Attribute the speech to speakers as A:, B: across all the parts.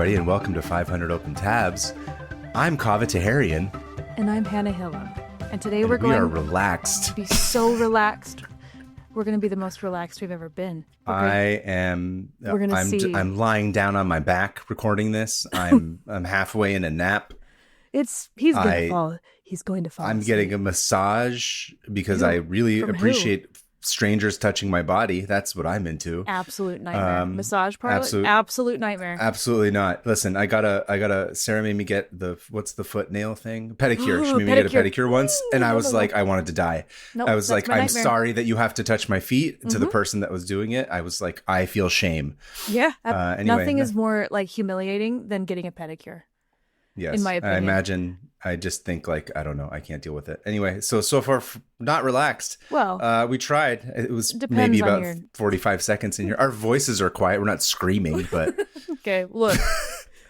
A: everybody, and welcome to 500 Open Tabs. I'm Kava Taharian.
B: And I'm Hannah Hillam. And today we
A: are relaxed.
B: To be so relaxed. We're going to be the most relaxed we've ever been.
A: I'm lying down on my back recording this. I'm halfway in a nap.
B: He's going to fall. He's going to fall.
A: I'm getting a massage because I really appreciate strangers touching my body. That's what I'm into.
B: Absolute nightmare. Massage parlor? Absolute nightmare.
A: Absolutely not. Listen, Sarah made me get what's the foot nail thing? Pedicure. She made me get a pedicure once. And I was like, I wanted to die.
B: Nope,
A: I was like, I'm sorry that you have to touch my feet. To the person that was doing it, I was like, I feel shame.
B: Yeah. Nothing is more like humiliating than getting a pedicure.
A: Yes.
B: In my opinion.
A: I imagine. I just think I don't know. I can't deal with it. Anyway, so far not relaxed.
B: Well,
A: we tried. It was maybe about 45 seconds in here. Our voices are quiet. We're not screaming, but.
B: Okay, look,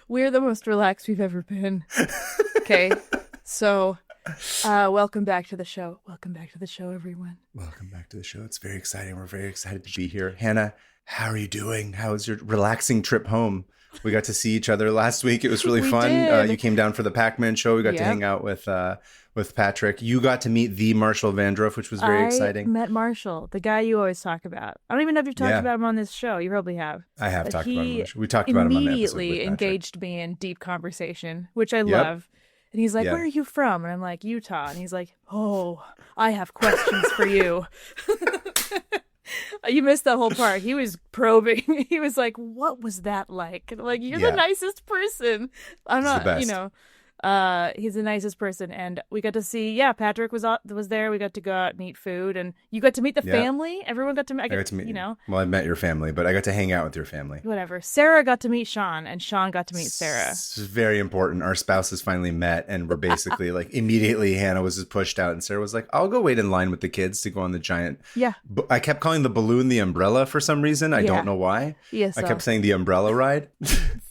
B: we're the most relaxed we've ever been. Okay, so welcome back to the show. Welcome back to the show, everyone.
A: Welcome back to the show. It's very exciting. We're very excited to be here. Hannah, how are you doing? How was your relaxing trip home? We got to see each other last week. It was really fun. You came down for the Pac-Man show. We got to hang out with Patrick. You got to meet the Marshall Vandroff, which was very exciting.
B: I met Marshall, the guy you always talk about. I don't even know if you've talked about him on this show. You probably have.
A: I have talked about him. We talked about him on the episode. He
B: immediately engaged me in deep conversation, which I love. And he's like, where are you from? And I'm like, Utah. And he's like, oh, I have questions for you. You missed that whole part. He was probing. He was like, what was that like? And I'm like, you're the nicest person. I'm not, he's the nicest person. And we got to see, Patrick was there. We got to go out and eat food. And you got to meet the family. Everyone got to meet,
A: Well, I met your family, but I got to hang out with your family.
B: Whatever. Sarah got to meet Sean, and Sean got to meet Sarah.
A: It's very important. Our spouses finally met, and we're basically immediately Hannah was just pushed out, and Sarah was like, I'll go wait in line with the kids to go on the giant.
B: Yeah.
A: I kept calling the balloon the umbrella for some reason. I don't know why.
B: Yes.
A: I kept saying the umbrella ride.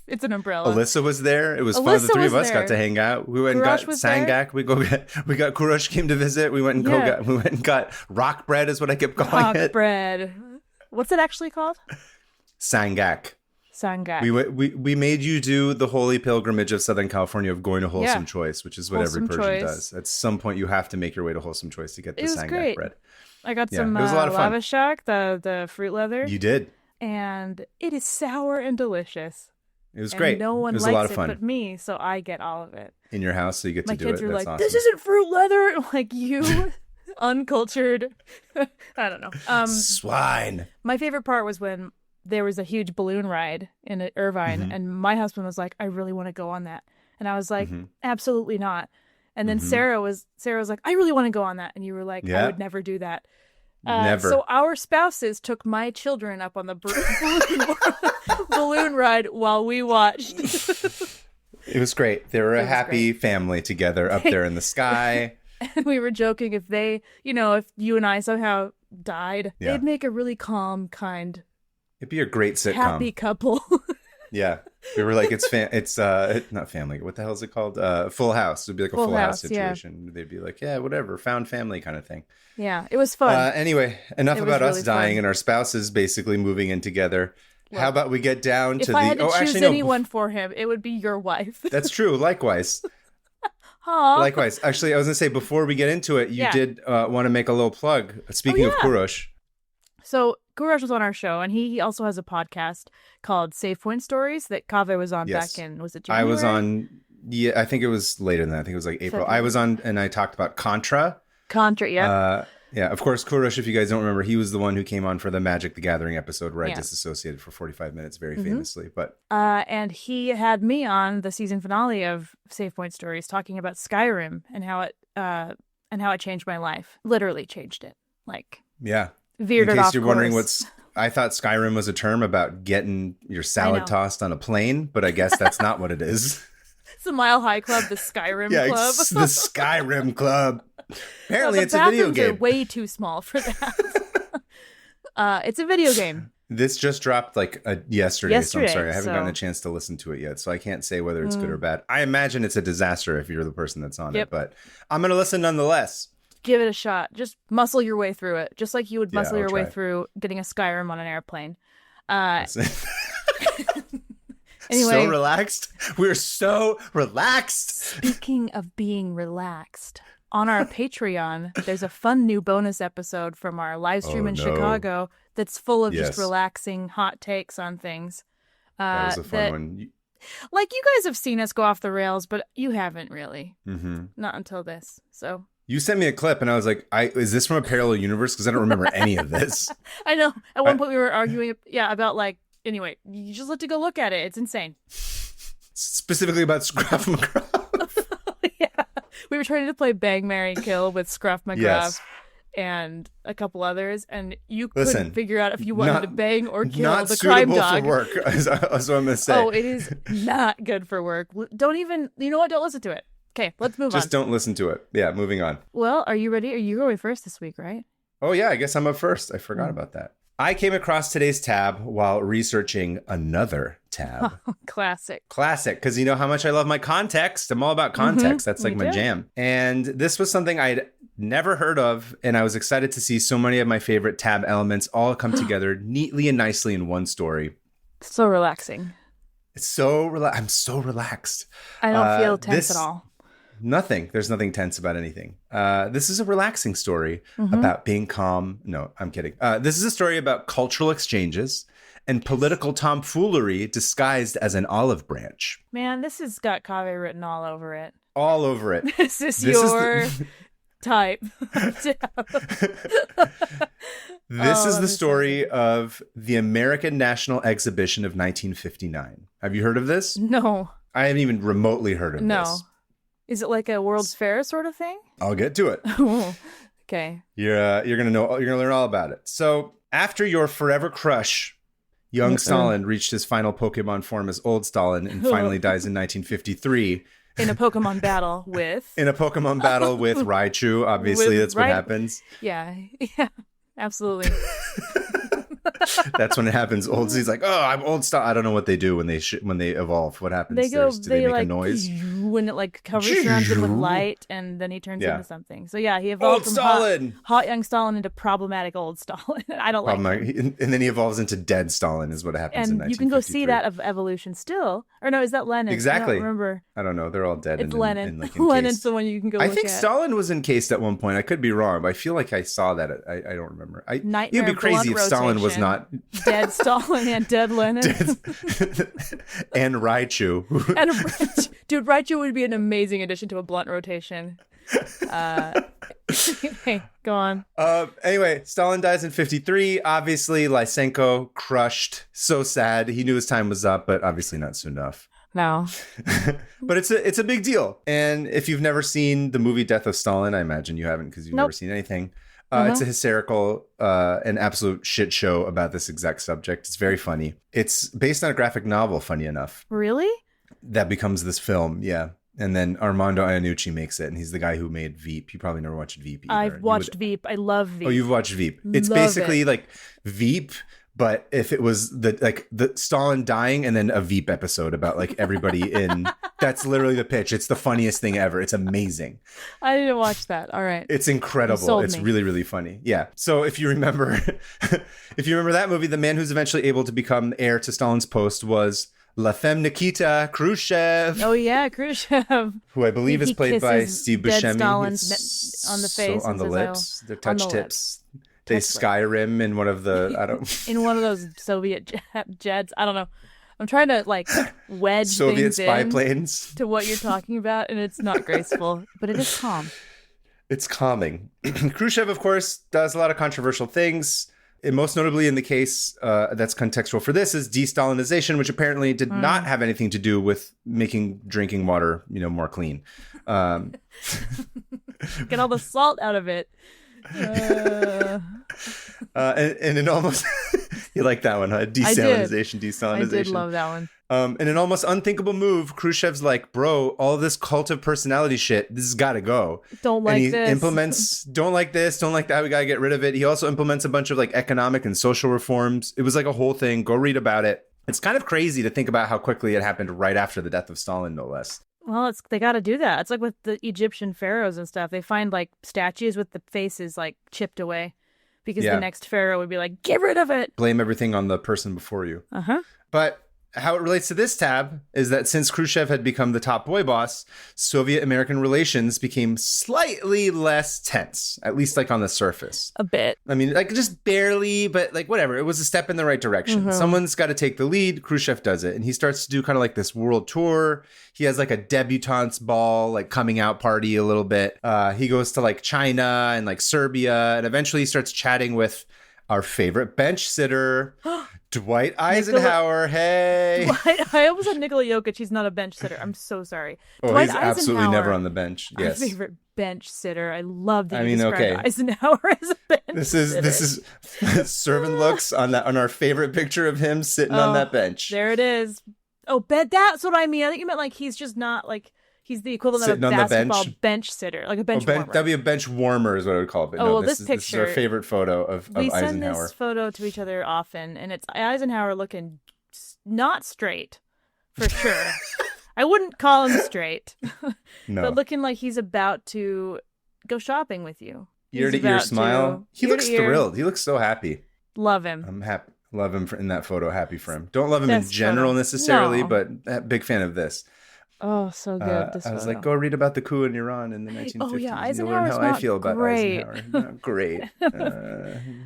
B: It's an umbrella.
A: Alyssa was there. It was fun. The three of us got to hang out. We went and got Sangak. We got Kurosh came to visit. We went and got rock bread is what I kept calling it.
B: Rock bread. What's it actually called?
A: Sangak.
B: Sangak.
A: We made you do the holy pilgrimage of Southern California of going to Wholesome Choice, which is what every Persian does. At some point, you have to make your way to Wholesome Choice to get the Sangak bread.
B: I got some lava shock, the fruit leather.
A: You did.
B: And it is sour and delicious.
A: It was great.
B: No one
A: likes
B: a lot of fun. But me, so I get all of it.
A: In your house, so you get to do it.
B: My kids are
A: That's
B: like,
A: awesome.
B: this isn't fruit leather. I'm like, you uncultured. I don't know.
A: Swine.
B: My favorite part was when there was a huge balloon ride in Irvine, and my husband was like, I really want to go on that. And I was like, absolutely not. And then Sarah was like, I really want to go on that. And you were like, I would never do that.
A: Never.
B: So our spouses took my children up on the balloon ride while we watched.
A: It was great. They were a happy family together up there in the sky.
B: And we were joking if if you and I somehow died, they'd make a really calm, kind.
A: It'd be a great sitcom.
B: Happy couple.
A: Yeah. We were like, it's not family. What the hell is it called? Full House. It'd be like a Full House situation. They'd be like, whatever, found family kind of thing.
B: Yeah, it was fun.
A: Anyway, enough about us dying and our spouses basically moving in together. Well, how about we get down to
B: if I had to choose anyone for him, it would be your wife.
A: That's true. Likewise. Likewise. Actually, I was going to say, before we get into it, you did want to make a little plug. Speaking of Kurosh.
B: So Kurosh was on our show, and he also has a podcast called Save Point Stories that Kaveh was on back in, was it January?
A: I was on, I think it was later than that. I think it was like April. I was on, and I talked about Contra, yeah. Of course, Kurosh, if you guys don't remember, he was the one who came on for the Magic the Gathering episode where I disassociated for 45 minutes very famously. But
B: and he had me on the season finale of Save Point Stories talking about Skyrim and how it changed my life. Literally changed it. Veered it off. In case you're wondering
A: I thought Skyrim was a term about getting your salad tossed on a plane, but I guess that's not what it is.
B: It's the Mile High Club, the Skyrim Club.
A: It's the Skyrim Club. Apparently, it's a video game.
B: The bathrooms are way too small for that. It's a video game.
A: This just dropped yesterday, so I'm sorry. I haven't gotten a chance to listen to it yet, so I can't say whether it's good or bad. I imagine it's a disaster if you're the person that's on it, but I'm going to listen nonetheless.
B: Give it a shot. Just muscle your way through it, just like you would muscle your way through getting a Skyrim on an airplane. Anyway,
A: so relaxed. We're so relaxed.
B: Speaking of being relaxed, on our Patreon, there's a fun new bonus episode from our live stream in Chicago that's full of just relaxing hot takes on things.
A: That was a fun one.
B: Like, you guys have seen us go off the rails, but you haven't really. Mm-hmm. Not until this. So
A: you sent me a clip, and I was like, is this from a parallel universe? Because I don't remember any of this.
B: I know. At one point, we were arguing, about, like, anyway, you just have to go look at it. It's insane.
A: Specifically about Scruff McGruff.
B: Yeah. We were trying to play Bang, Marry, Kill with Scruff McGruff and a couple others, and you couldn't figure out if you wanted to bang or kill the crime dog.
A: Not suitable for work, is what I'm going to say.
B: Oh, it is not good for work. Don't even, you know what? Don't listen to it. Okay, let's move on.
A: Just don't listen to it. Yeah, moving on.
B: Well, are you ready? Are you going first this week, right?
A: Oh, yeah, I guess I'm up first. I forgot about that. I came across today's tab while researching another tab.
B: Classic.
A: Because you know how much I love my context. I'm all about context. That's like my jam. And this was something I'd never heard of, and I was excited to see so many of my favorite tab elements all come together neatly and nicely in one story.
B: So relaxing.
A: It's so I'm so relaxed.
B: I don't feel tense at all.
A: Nothing. There's nothing tense about anything. This is a relaxing story about being calm. No, I'm kidding. This is a story about cultural exchanges and political tomfoolery disguised as an olive branch.
B: Man, this has got Kaveh written all over it.
A: All over it.
B: This is your type.
A: This is the story of the American National Exhibition of 1959. Have you heard of this?
B: No.
A: I haven't even remotely heard of this.
B: No. Is it like a World's Fair sort of thing?
A: I'll get to it.
B: Okay.
A: You're gonna learn all about it. So after your forever crush, young Stalin reached his final Pokemon form as old Stalin and finally dies in 1953.
B: In a Pokemon battle with
A: Raichu. Obviously, that's what happens.
B: Yeah, absolutely.
A: That's when it happens. He's like, oh, I'm old Stalin. I don't know what they do when they evolve. What happens? Do they make a noise?
B: When it like surrounds him with light, and then he turns into something. So yeah, he evolved
A: old
B: from
A: Stalin.
B: Hot young Stalin into problematic old Stalin. I don't like
A: it. And then he evolves into dead Stalin is what happens in 1953.
B: And you can go see that of evolution still. Or no, is that Lenin?
A: Exactly.
B: I don't remember.
A: I don't know. They're all dead.
B: It's Lenin. Lenin's the one you can go look at.
A: I think Stalin was encased at one point. I could be wrong, but I feel like I saw that. I don't remember. It'd be crazy if Stalin was not...
B: Dead Stalin and dead Lenin.
A: And Raichu.
B: Dude, Raichu would be an amazing addition to a blunt rotation. Hey, go on.
A: Anyway, Stalin dies in 53. Obviously, Lysenko crushed. So sad. He knew his time was up, but obviously not soon enough.
B: No.
A: But it's a big deal. And if you've never seen the movie Death of Stalin, I imagine you haven't because you've never seen anything. It's a hysterical and absolute shit show about this exact subject. It's very funny. It's based on a graphic novel, funny enough.
B: Really?
A: That becomes this film, yeah. And then Armando Iannucci makes it, and he's the guy who made Veep. You probably never watched Veep either.
B: I've watched Veep. I love Veep.
A: Oh, you've watched Veep. It's basically like Veep, but if it was the Stalin dying and then a Veep episode about like everybody in... That's literally the pitch. It's the funniest thing ever. It's amazing.
B: I didn't watch that. All right.
A: It's incredible. It's really, really funny. Yeah. So if you remember that movie, the man who's eventually able to become heir to Stalin's post was La Femme Nikita Khrushchev.
B: Oh yeah, Khrushchev.
A: Who I believe is played by Steve Buscemi.
B: Stalin's on the face,
A: on the lips, the touch tips. They Skyrim in one of the
B: in one of those Soviet jets. I don't know. I'm trying to like wedge
A: Soviet
B: things
A: spy planes
B: to what you're talking about, and it's not graceful, but it is calm.
A: It's calming. Khrushchev, of course, does a lot of controversial things. And most notably in the case that's contextual for this is de-Stalinization, which apparently did not have anything to do with making drinking water, more clean.
B: Get all the salt out of it.
A: And it almost... You like that one, huh? De-Stalinization.
B: I did love that one.
A: In an almost unthinkable move, Khrushchev's like, bro, all this cult of personality shit, this has got to go.
B: Don't like this.
A: Implements, don't like this, don't like that, we got to get rid of it. He also implements a bunch of like economic and social reforms. It was like a whole thing. Go read about it. It's kind of crazy to think about how quickly it happened right after the death of Stalin, no less.
B: Well, they got to do that. It's like with the Egyptian pharaohs and stuff. They find like statues with the faces like chipped away. Because the next pharaoh would be like, get rid of it.
A: Blame everything on the person before you.
B: Uh-huh.
A: But how it relates to this tab is that since Khrushchev had become the top boy boss, Soviet-American relations became slightly less tense, at least like on the surface.
B: A bit.
A: I mean, like just barely, but like whatever. It was a step in the right direction. Someone's got to take the lead. Khrushchev does it. And he starts to do kind of like this world tour. He has like a debutante's ball, like coming out party a little bit. He goes to like China and like Serbia. And eventually he starts chatting with our favorite bench sitter, Dwight Eisenhower. Hey.
B: I almost said Nikola Jokic. He's not a bench sitter. I'm so sorry.
A: Oh,
B: Dwight
A: he's absolutely never on the bench. Yes.
B: My favorite bench sitter. I love that you described Eisenhower as a bench sitter.
A: This is servant looks on our favorite picture of him sitting on that bench.
B: There it is. Oh, that's what I mean. I think you meant like he's just not like he's the equivalent
A: sitting
B: of a basketball bench sitter, like a bench warmer.
A: That'd be a bench warmer is what I would call it. But
B: no,
A: this
B: picture.
A: This is our favorite photo of Eisenhower.
B: We send this photo to each other often, and it's Eisenhower looking not straight, for sure. I wouldn't call him straight, but looking like he's about to go shopping with you.
A: Ear to ear smile. He looks thrilled. He looks so happy.
B: Love him.
A: I'm happy. Love him in that photo. Happy for him. Don't love him in general necessarily, but big fan of this.
B: Oh, so good.
A: I was like, go read about the coup in Iran in the 1950s.
B: Oh, yeah.
A: Eisenhower's you'll learn how I feel about Eisenhower. Not great.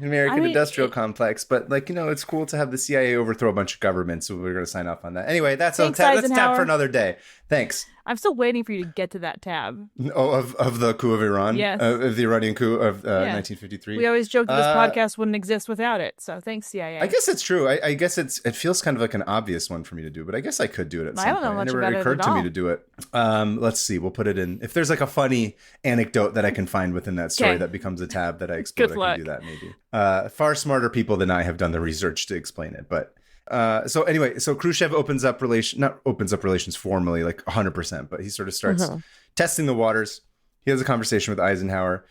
A: American industrial complex. But, like, it's cool to have the CIA overthrow a bunch of governments. So we're going to sign off on that. Anyway, that's let's tap for another day. Thanks.
B: I'm still waiting for you to get to that tab.
A: Oh, of the coup of Iran?
B: Yes.
A: Of the Iranian coup of 1953.
B: We always joked that this podcast wouldn't exist without it. So thanks, CIA.
A: I guess it's true. I guess it feels kind of like an obvious one for me to do, but I guess I could do it at some point.
B: I don't know much
A: about it.
B: It never occurred
A: to me to do it. Let's see. We'll put it in. If there's like a funny anecdote that I can find within that story that becomes a tab that I explode, I can do that maybe. Far smarter people than I have done the research to explain it, but... So Khrushchev opens up relations formally, like 100%, but he sort of starts testing the waters. He has a conversation with Eisenhower.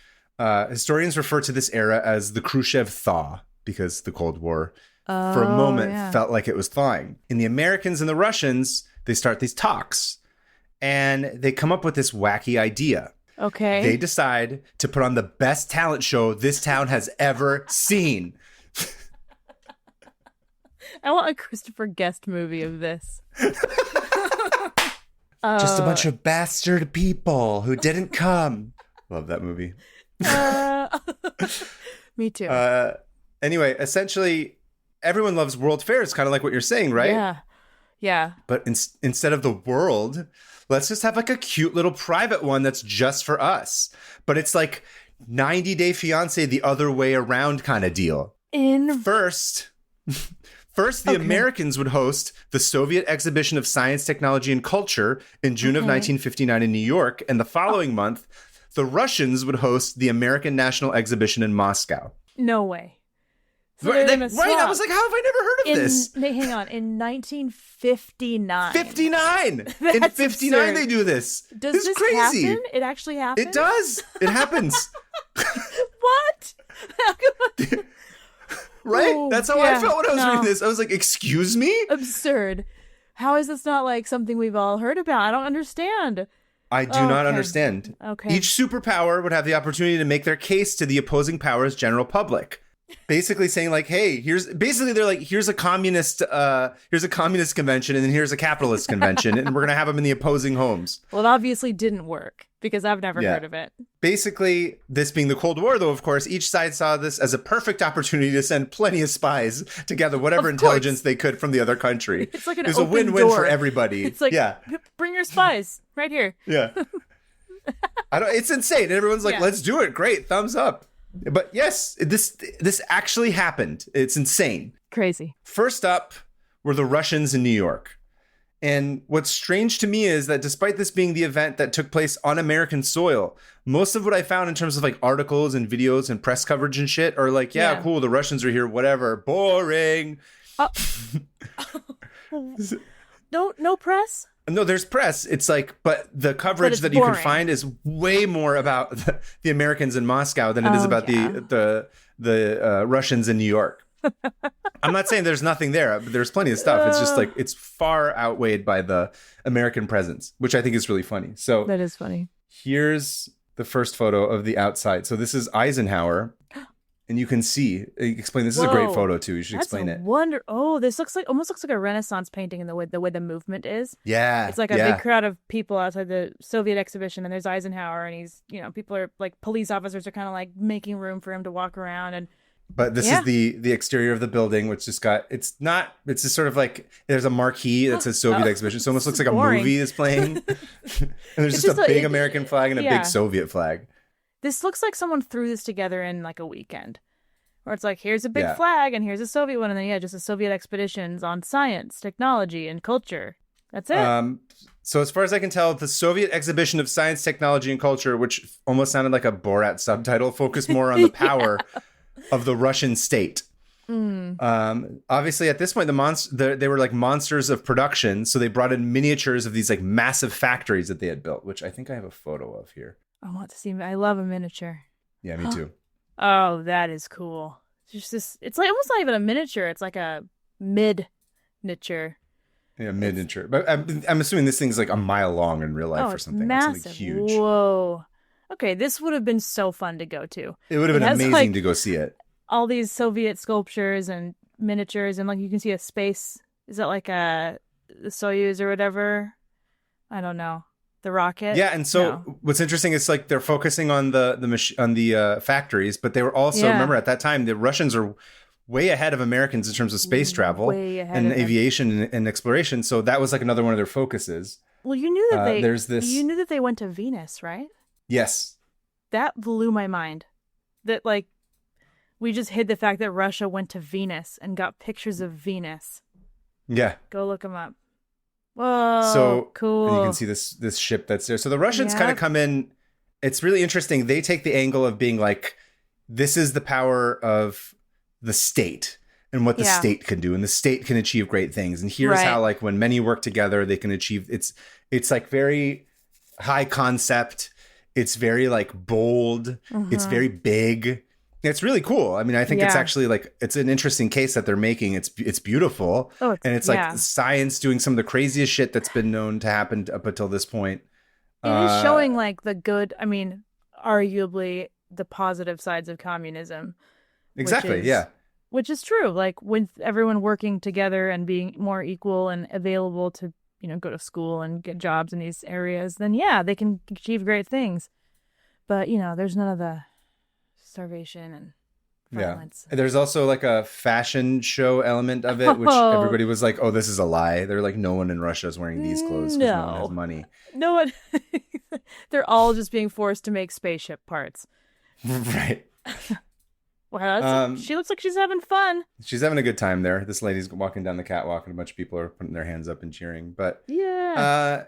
A: Historians refer to this era as the Khrushchev thaw because the Cold War for a moment felt like it was thawing. And the Americans and the Russians, they start these talks and they come up with this wacky idea.
B: Okay.
A: They decide to put on the best talent show this town has ever seen.
B: I want a Christopher Guest movie of this.
A: Just a bunch of bastard people who didn't come. Love that movie.
B: Me too.
A: Anyway, essentially, everyone loves world fairs, kind of like what you're saying, right?
B: Yeah.
A: But instead of the world, let's just have like a cute little private one that's just for us. But it's like 90 Day Fiancé the other way around kind of deal. First, the Americans would host the Soviet Exhibition of Science, Technology, and Culture in June of 1959 in New York. And the following month, the Russians would host the American National Exhibition in Moscow.
B: No way. So
A: right? I was like, how have I never heard of this?
B: Hang on. In 1959.
A: 59! In 59 absurd. They do this.
B: Does
A: this
B: this
A: crazy.
B: happen? It actually happens?
A: It does. It happens.
B: What?
A: Right? Ooh, that's how I felt when I was reading this. I was like, excuse me?
B: Absurd. How is this not like something we've all heard about? I don't understand.
A: I do not understand.
B: Okay.
A: Each superpower would have the opportunity to make their case to the opposing power's general public. Basically saying like, hey, here's a communist convention and then here's a capitalist convention and we're going to have them in the opposing homes.
B: Well, it obviously didn't work because I've never heard of it.
A: Basically, this being the Cold War, though, of course, each side saw this as a perfect opportunity to send plenty of spies to gather whatever intelligence they could from the other country.
B: It's like it
A: was a win-win for everybody.
B: It's like, bring your spies right here.
A: Yeah. It's insane. And everyone's like, let's do it. Great. Thumbs up. But yes, this actually happened. It's insane.
B: Crazy.
A: First up were the Russians in New York. And what's strange to me is that despite this being the event that took place on American soil, most of what I found in terms of like articles and videos and press coverage and shit are like, cool, the Russians are here, whatever. Boring.
B: No press?
A: No, there's press. It's like, but the coverage that you can find is way more about the Americans in Moscow than it is about the Russians in New York. I'm not saying there's nothing there, but there's plenty of stuff. It's just like it's far outweighed by the American presence, which I think is really funny. So
B: that is funny.
A: Here's the first photo of the outside. So this is Eisenhower. and you can see. Explain. This is a great photo too. You should explain it.
B: This almost looks like a Renaissance painting in the way the movement is.
A: Yeah,
B: it's like a big crowd of people outside the Soviet exhibition, and there's Eisenhower, and he's people are like police officers are kind of like making room for him to walk around and.
A: But this is the exterior of the building, which just it's just sort of like there's a marquee that says Soviet exhibition. So it almost looks like
B: boring.
A: A movie is playing. And there's just a big American flag and a big Soviet flag.
B: This looks like someone threw this together in like a weekend. Where it's like, here's a big flag and here's a Soviet one. And then, just the Soviet expeditions on science, technology, and culture. That's it.
A: So as far as I can tell, the Soviet exhibition of science, technology, and culture, which almost sounded like a Borat subtitle, focused more on the power of the Russian state. Obviously, at this point, they were like monsters of production. So they brought in miniatures of these like massive factories that they had built, which I think I have a photo of here.
B: I want to see. I love a miniature.
A: Yeah, me too.
B: Oh, that is cool. It's like almost not even a miniature. It's like a mid-niature.
A: Yeah, miniature. But I'm assuming this thing's like a mile long in real life or something.
B: It's massive.
A: It's something huge.
B: Whoa. Okay, this would have been so fun to go to.
A: It would have been amazing to go see it.
B: All these Soviet sculptures and miniatures, and like you can see a space. Is that like a Soyuz or whatever? I don't know. The rocket.
A: Yeah, and so what's interesting is like they're focusing on the factories, but they were also remember at that time the Russians are way ahead of Americans in terms of space travel and aviation and exploration. So that was like another one of their focuses.
B: Well, you knew that you knew that they went to Venus, right?
A: Yes.
B: That blew my mind. That like we just hid the fact that Russia went to Venus and got pictures of Venus.
A: Yeah.
B: Go look them up. Whoa,
A: so
B: cool.
A: And you can see this ship that's there. So the Russians kind of come in. It's really interesting. They take the angle of being like, this is the power of the state and what the state can do. And the state can achieve great things. And here's how, like, when many work together, they can achieve. It's like very high concept. It's very like bold. It's very big. It's really cool. I mean, I think it's actually like, it's an interesting case that they're making. It's beautiful. And it's like science doing some of the craziest shit that's been known to happen up until this point.
B: It is showing like the good, I mean, arguably the positive sides of communism.
A: Exactly.
B: Which is true. Like with everyone working together and being more equal and available to, go to school and get jobs in these areas, then they can achieve great things. But, there's none of the starvation and violence.
A: There's also like a fashion show element of it, which everybody was like, oh, this is a lie. They're like, no one in Russia is wearing these clothes because no one has money.
B: No one. They're all just being forced to make spaceship parts.
A: Right.
B: Well, she looks like she's having fun.
A: She's having a good time there. This lady's walking down the catwalk and a bunch of people are putting their hands up and cheering. But anyway,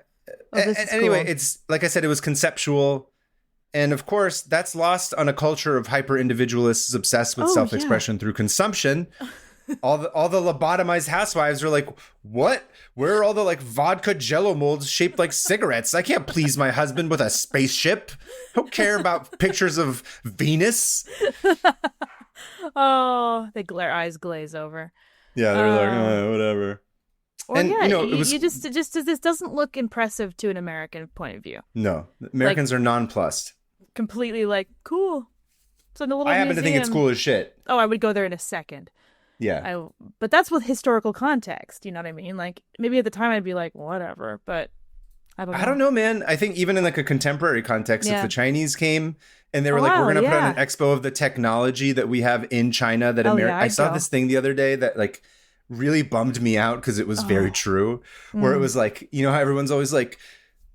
A: cool. It's like I said, it was conceptual. And of course, that's lost on a culture of hyper-individualists obsessed with self-expression through consumption. All the lobotomized housewives are like, what? Where are all the like vodka jello molds shaped like cigarettes? I can't please my husband with a spaceship. I don't care about pictures of Venus.
B: Oh, their eyes glaze over.
A: Yeah, they're like, whatever.
B: Or and it was this doesn't look impressive to an American point of view.
A: No, Americans are nonplussed.
B: Completely like cool. So in the little
A: I happen to think it's cool as shit.
B: Oh, I would go there in a second.
A: Yeah.
B: But that's with historical context. You know what I mean? Like maybe at the time I'd be like whatever, but I don't know.
A: I don't know, man. I think even in like a contemporary context, if the Chinese came and they were like, we're going to put on an expo of the technology that we have in China that America. I saw this thing the other day that like really bummed me out because it was very true. Where it was like, how everyone's always like,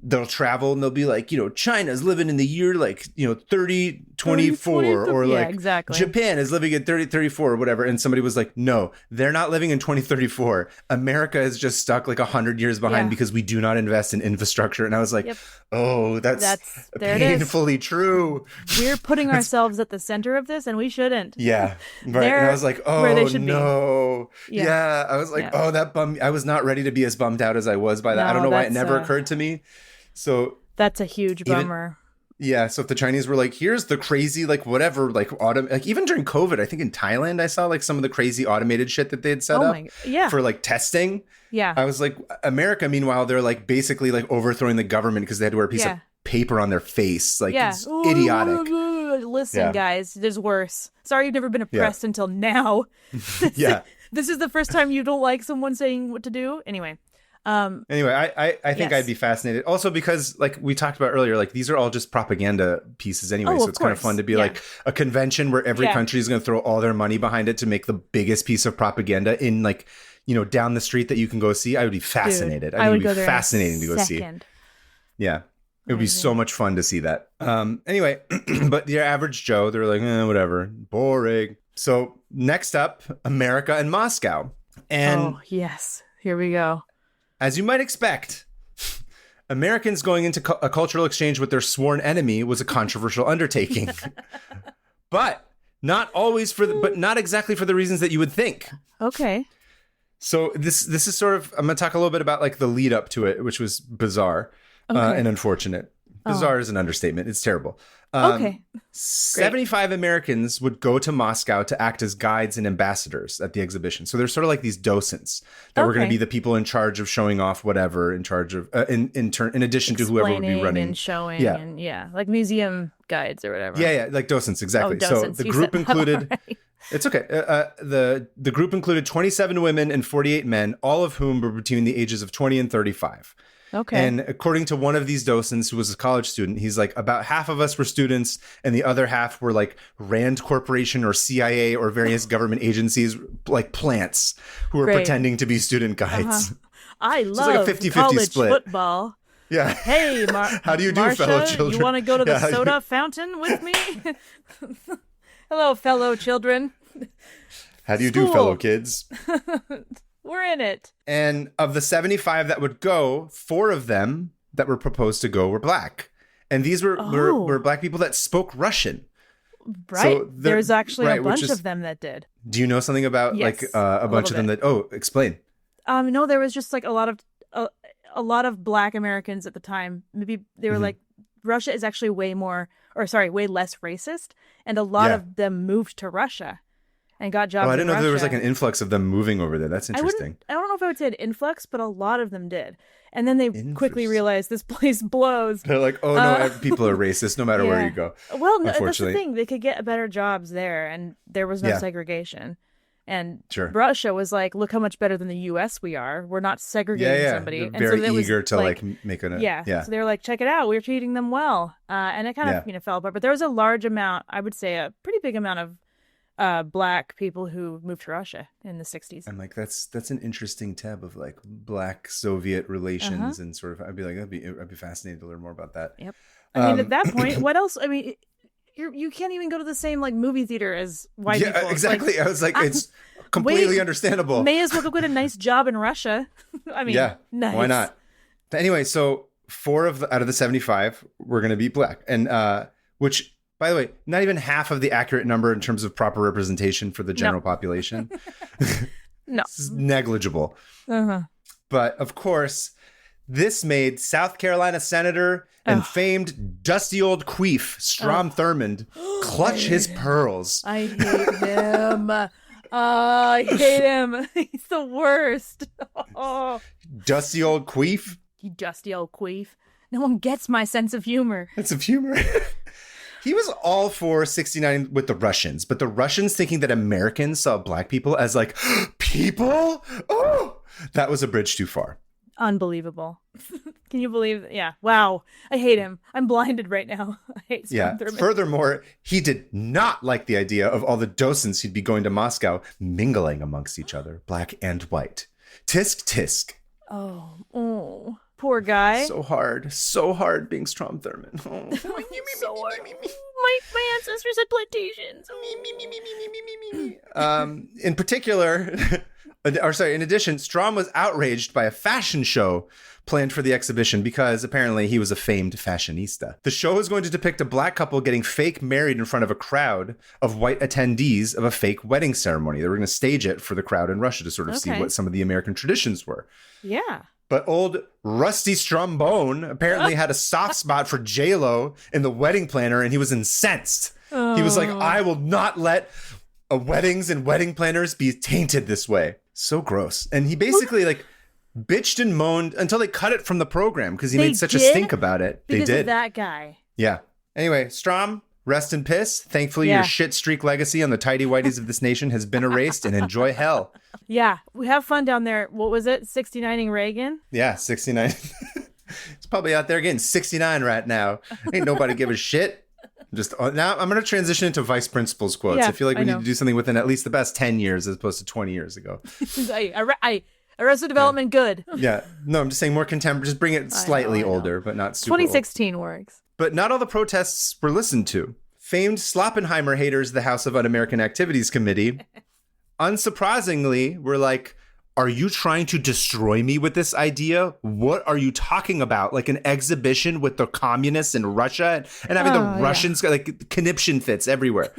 A: they'll travel and they'll be like, China's living in the year like, 3024 or like
B: exactly.
A: Japan is living in 3034 or whatever. And somebody was like, no, they're not living in 2034. America is just stuck like 100 years behind because we do not invest in infrastructure. And I was like, oh, that's painfully true.
B: We're putting ourselves at the center of this and we shouldn't.
A: Yeah. Right. And I was like, oh, no. Yeah. I was like, oh, that bummed me. I was not ready to be as bummed out as I was by that. I don't know why it never occurred to me. So
B: that's a huge bummer.
A: So if the Chinese were like, here's the crazy, like whatever, like like even during COVID, I think in Thailand, I saw like some of the crazy automated shit that they had set up for like testing.
B: Yeah.
A: I was like, America, meanwhile, they're like basically like overthrowing the government because they had to wear a piece of paper on their face. Like it's idiotic.
B: listen, guys, there's worse. Sorry you've never been oppressed until now.
A: Yeah.
B: This is the first time you don't like someone saying what to do. Anyway,
A: I think I'd be fascinated. Also because, like we talked about earlier, like these are all just propaganda pieces anyway. So it's kind of fun to be like a convention where every country is going to throw all their money behind it to make the biggest piece of propaganda in like, you know, down the street that you can go see. I would be fascinated.
B: Dude, I would
A: be
B: go there
A: fascinating to go see. Yeah. It would be so much fun to see that. Anyway, but your average Joe, they're like, whatever, boring. So next up, America and Moscow. And
B: yes, here we go.
A: As you might expect, Americans going into a cultural exchange with their sworn enemy was a controversial undertaking. But not always but not exactly for the reasons that you would think.
B: Okay.
A: So this is sort of, I'm going to talk a little bit about like the lead up to it, which was bizarre and unfortunate. Bizarre is an understatement. It's terrible. 75 Americans would go to Moscow to act as guides and ambassadors at the exhibition. So they're sort of like these docents that were going to be the people in charge of showing off whatever, in charge of, in addition to whoever would be running.
B: And showing and like museum guides or whatever.
A: Yeah, like docents, exactly.
B: Docents,
A: so the group included... Right. It's okay. The group included 27 women and 48 men, all of whom were between the ages of 20 and 35.
B: Okay.
A: And according to one of these docents who was a college student, he's like, about half of us were students and the other half were like Rand Corporation or CIA or various government agencies, like plants who were pretending to be student guides.
B: I love
A: like a 50-50
B: college
A: split.
B: Football.
A: Yeah.
B: Hey,
A: how do you do,
B: Marsha,
A: fellow children?
B: You want to go to the soda fountain with me? Hello, fellow children.
A: How do you do, fellow kids?
B: We're in it.
A: And of the 75 that would go, 4 of them that were proposed to go were black. And these were black people that spoke Russian.
B: Right. So there's actually a bunch of them that did.
A: Do you know something about a bunch of them that... Oh, explain.
B: No, there was just like a lot of black Americans at the time. Maybe they were like, Russia is actually way less racist. And a lot of them moved to Russia. And got jobs.
A: I didn't know there was like an influx of them moving over there. That's interesting.
B: I don't know if I would say an influx, but a lot of them did. And then they quickly realized this place blows.
A: They're like, oh no, people are racist no matter where you go.
B: Well, that's the thing. They could get better jobs there, and there was no segregation. And Russia was like, look how much better than the U.S. we are. We're not segregating somebody.
A: They're very eager to like make an...
B: So they were like, check it out. We're treating them well. And it kind of fell apart. But there was a large amount, I would say a pretty big amount of black people who moved to Russia in the 60s.
A: I'm like, that's an interesting tab of like black Soviet relations and sort of, I'd be fascinated to learn more about that.
B: Yep. I mean, at that point, what else? I mean, you can't even go to the same like movie theater as white people.
A: Yeah, exactly. I was like, it's completely understandable.
B: May as well go get a nice job in Russia. I mean, nice.
A: Why not? But anyway, so 4 out of the 75 were going to be black, and which, by the way, not even half of the accurate number in terms of proper representation for the general population.
B: No.
A: It's negligible. But of course, this made South Carolina Senator and famed dusty old queef Strom Thurmond clutch his pearls.
B: I hate him. I hate him. He's the worst.
A: Dusty old queef?
B: You dusty old queef. No one gets my sense of humor.
A: Sense of humor? He was all for 69 with the Russians, but the Russians thinking that Americans saw black people as like, people? Oh, that was a bridge too far.
B: Unbelievable. Can you believe? Yeah. Wow. I hate him. I'm blinded right now. I hate Strom Thurmond.
A: Furthermore, he did not like the idea of all the docents who'd be going to Moscow mingling amongst each other, black and white. Tisk, tisk.
B: Oh. Poor guy.
A: So hard being Strom Thurmond. Oh.
B: So hard. My ancestors had plantations.
A: In particular, in addition, Strom was outraged by a fashion show planned for the exhibition because apparently he was a famed fashionista. The show was going to depict a black couple getting fake married in front of a crowd of white attendees of a fake wedding ceremony. They were going to stage it for the crowd in Russia to sort of see what some of the American traditions were.
B: Yeah.
A: But old Rusty Strombone apparently had a soft spot for J-Lo in the wedding planner, and he was incensed. He was like, I will not let weddings and wedding planners be tainted this way. So gross. And he basically like bitched and moaned until they cut it from the program because he made such a stink about it.
B: Because of that guy.
A: Yeah. Anyway, Strom, rest in piss. Thankfully, your shit streak legacy on the tidy whities of this nation has been erased, and enjoy hell.
B: Yeah, we have fun down there. What was it? 69ing Reagan?
A: Yeah, 69. It's probably out there getting 69 right now. Ain't nobody give a shit. Just now, I'm going to transition into vice principal's quotes.
B: Yeah,
A: I feel like we need to do something within at least the best 10 years as opposed to 20 years ago.
B: Arrested Development, good.
A: Yeah. No, I'm just saying more contemporary. Just bring it slightly older, but not super
B: 2016 works.
A: But not all the protests were listened to. Famed Sloppenheimer haters, the House of Un-American Activities Committee, unsurprisingly, were like, are you trying to destroy me with this idea? What are you talking about? Like an exhibition with the communists in Russia and having the Russians, like conniption fits everywhere.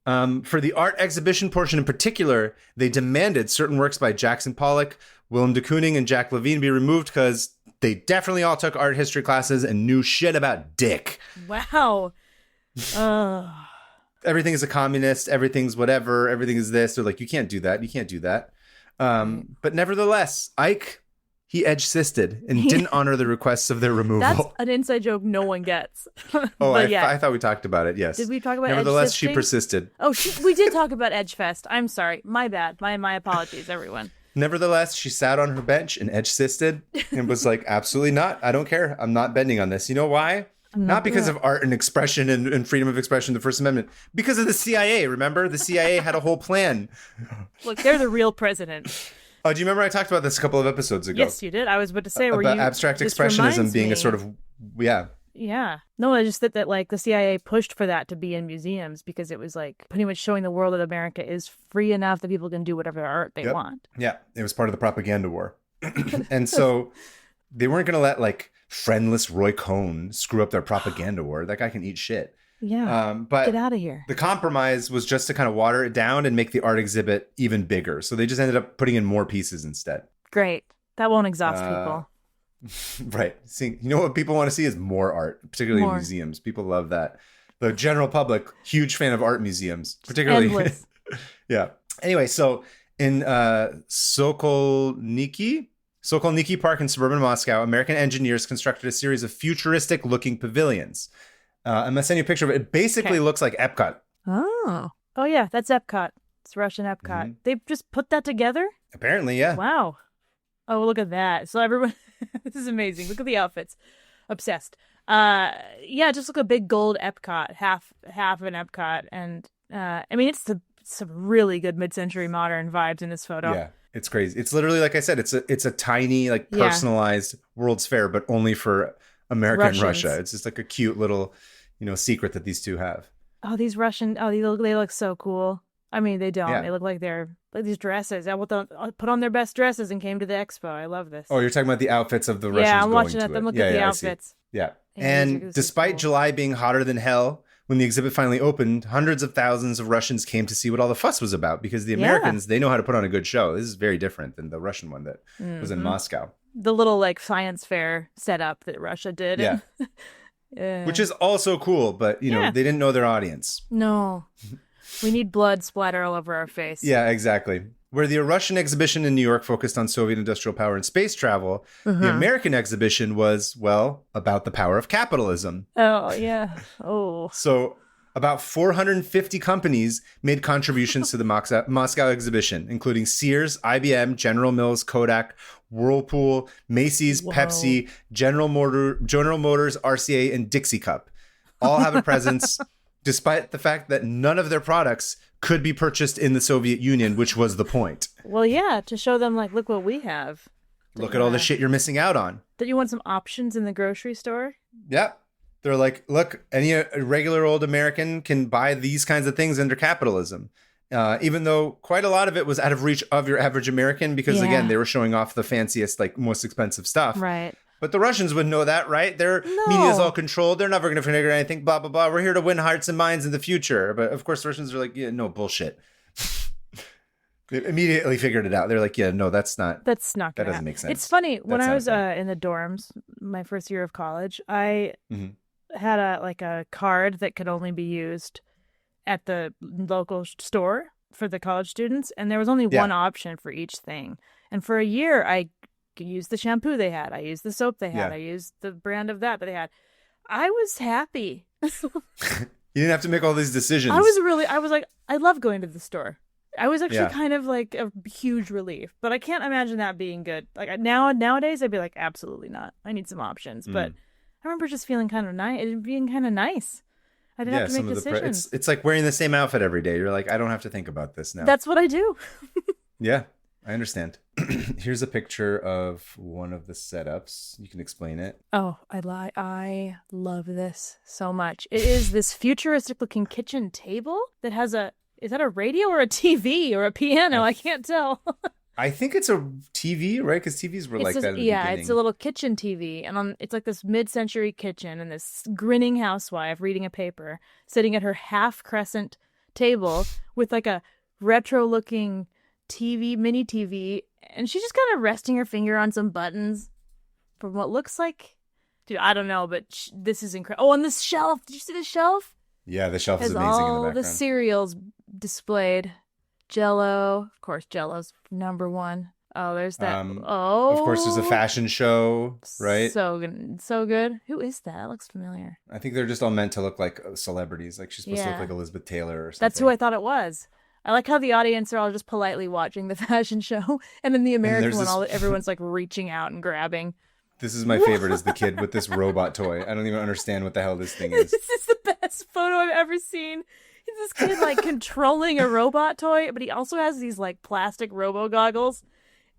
A: For the art exhibition portion in particular, they demanded certain works by Jackson Pollock, Willem de Kooning, and Jack Levine be removed because they definitely all took art history classes and knew shit about dick.
B: Wow.
A: Everything is a communist. Everything's whatever. Everything is this. They're like, you can't do that. You can't do that. But nevertheless, Ike, he edge-sisted and didn't honor the requests of their removal.
B: That's an inside joke no one gets.
A: I thought we talked about it, yes.
B: Did we talk about
A: Nevertheless,
B: edge-sisting?
A: she persisted.
B: Oh, we did talk about Edgefest. I'm sorry. My bad. My apologies, everyone.
A: Nevertheless, she sat on her bench and edge-sisted and was like, absolutely not. I don't care. I'm not bending on this. You know why? Not because of art and expression and freedom of expression, the First Amendment. Because of the CIA, remember? The CIA had a whole plan.
B: Look, they're the real president.
A: Oh, do you remember I talked about this a couple of episodes ago?
B: Yes, you did. I was about to say,
A: about abstract expressionism being a sort of,
B: Yeah. No, I just that like the CIA pushed for that to be in museums because it was like pretty much showing the world that America is free enough that people can do whatever art they want.
A: Yeah, it was part of the propaganda war. And so they weren't going to let like friendless Roy Cohn screw up their propaganda war. That guy can eat shit.
B: Yeah.
A: But
B: get out of here.
A: The compromise was just to kind of water it down and make the art exhibit even bigger. So they just ended up putting in more pieces instead.
B: Great. That won't exhaust people.
A: Right. See, you know what people want to see is more art, particularly in museums. People love that. The general public, huge fan of art museums, particularly.
B: Endless.
A: Yeah. Anyway, so in Sokolniki Park in suburban Moscow, American engineers constructed a series of futuristic-looking pavilions. I'm going to send you a picture of it. It basically looks like Epcot.
B: Oh, yeah, that's Epcot. It's Russian Epcot. Mm-hmm. They just put that together?
A: Apparently, yeah.
B: Wow. Oh, look at that. So everyone, this is amazing. Look at the outfits. Obsessed. Just look a big gold Epcot, half an Epcot. And I mean, it's some really good mid-century modern vibes in this photo.
A: Yeah, it's crazy. It's literally, like I said, it's a tiny, like personalized World's Fair, but only for America and Russia. It's just like a cute little, secret that these two have.
B: Oh, these Russian, they look so cool. I mean, they don't. Yeah. They look like they're like these dresses. I put on their best dresses and came to the expo. I love this.
A: Oh, you're talking about the outfits of the Russians.
B: Yeah, I'm watching it. I'm looking at the outfits.
A: Yeah. And despite July being hotter than hell, when the exhibit finally opened, hundreds of thousands of Russians came to see what all the fuss was about because the Americans, they know how to put on a good show. This is very different than the Russian one that was in Moscow.
B: The little like science fair setup that Russia did.
A: Yeah. Which is also cool, but they didn't know their audience.
B: No. We need blood splatter all over our face.
A: Yeah, exactly. Where the Russian exhibition in New York focused on Soviet industrial power and space travel, the American exhibition was, about the power of capitalism.
B: Oh, yeah. Oh.
A: So about 450 companies made contributions to the Moscow exhibition, including Sears, IBM, General Mills, Kodak, Whirlpool, Macy's, Pepsi, General Motors, RCA, and Dixie Cup. All have a presence, despite the fact that none of their products could be purchased in the Soviet Union, which was the point.
B: Well, yeah, to show them, like, look what we have.
A: Look at all the shit you're missing out on.
B: Don't you want some options in the grocery store?
A: Yeah. They're like, look, any regular old American can buy these kinds of things under capitalism. Even though quite a lot of it was out of reach of your average American because, again, they were showing off the fanciest, like, most expensive stuff.
B: Right.
A: But the Russians wouldn't know that, right? Their media is all controlled. They're never going to figure anything, blah, blah, blah. We're here to win hearts and minds in the future. But, of course, the Russians are like, yeah, no, bullshit. They immediately figured it out. They're like, yeah, no, that doesn't make sense.
B: It's funny. When I was in the dorms, my first year of college, I had a card that could only be used at the local store for the college students. And there was only one option for each thing. And for a year, I used the shampoo they had. I used the soap they had. I used the brand of that they had. I was happy.
A: You didn't have to make all these decisions.
B: I was like, I love going to the store. I was actually kind of like a huge relief, but I can't imagine that being good. Like nowadays, I'd be like, absolutely not. I need some options. But I remember just feeling kind of nice, it being kind of nice. I didn't have to make decisions.
A: It's like wearing the same outfit every day. You're like, I don't have to think about this now.
B: That's what I do.
A: Yeah, I understand. Here's a picture of one of the setups. You can explain it.
B: Oh, I love this so much. It is this futuristic looking kitchen table that has is that a radio or a TV or a piano? I can't tell.
A: I think it's a TV, right? Because TVs were like that at the beginning.
B: It's a little kitchen TV. And it's like this mid-century kitchen and this grinning housewife reading a paper, sitting at her half-crescent table with like a retro-looking TV, mini TV. And she's just kind of resting her finger on some buttons from what looks like... Dude, I don't know, but this is incredible. Oh, and this shelf. Did you see the shelf?
A: Yeah, the shelf is amazing in the background.
B: All the cereals displayed. Jell-O. Of course, Jell-O's number one. Oh, there's that.
A: Of course, there's a fashion show, right?
B: So good. So good. Who is that? That looks familiar.
A: I think they're just all meant to look like celebrities. Like she's supposed to look like Elizabeth Taylor or something.
B: That's who I thought it was. I like how the audience are all just politely watching the fashion show. And then the American one, everyone's like reaching out and grabbing.
A: This is my favorite, is the kid with this robot toy. I don't even understand what the hell this thing is.
B: This is the best photo I've ever seen. It's this kid like controlling a robot toy, but he also has these like plastic robo goggles,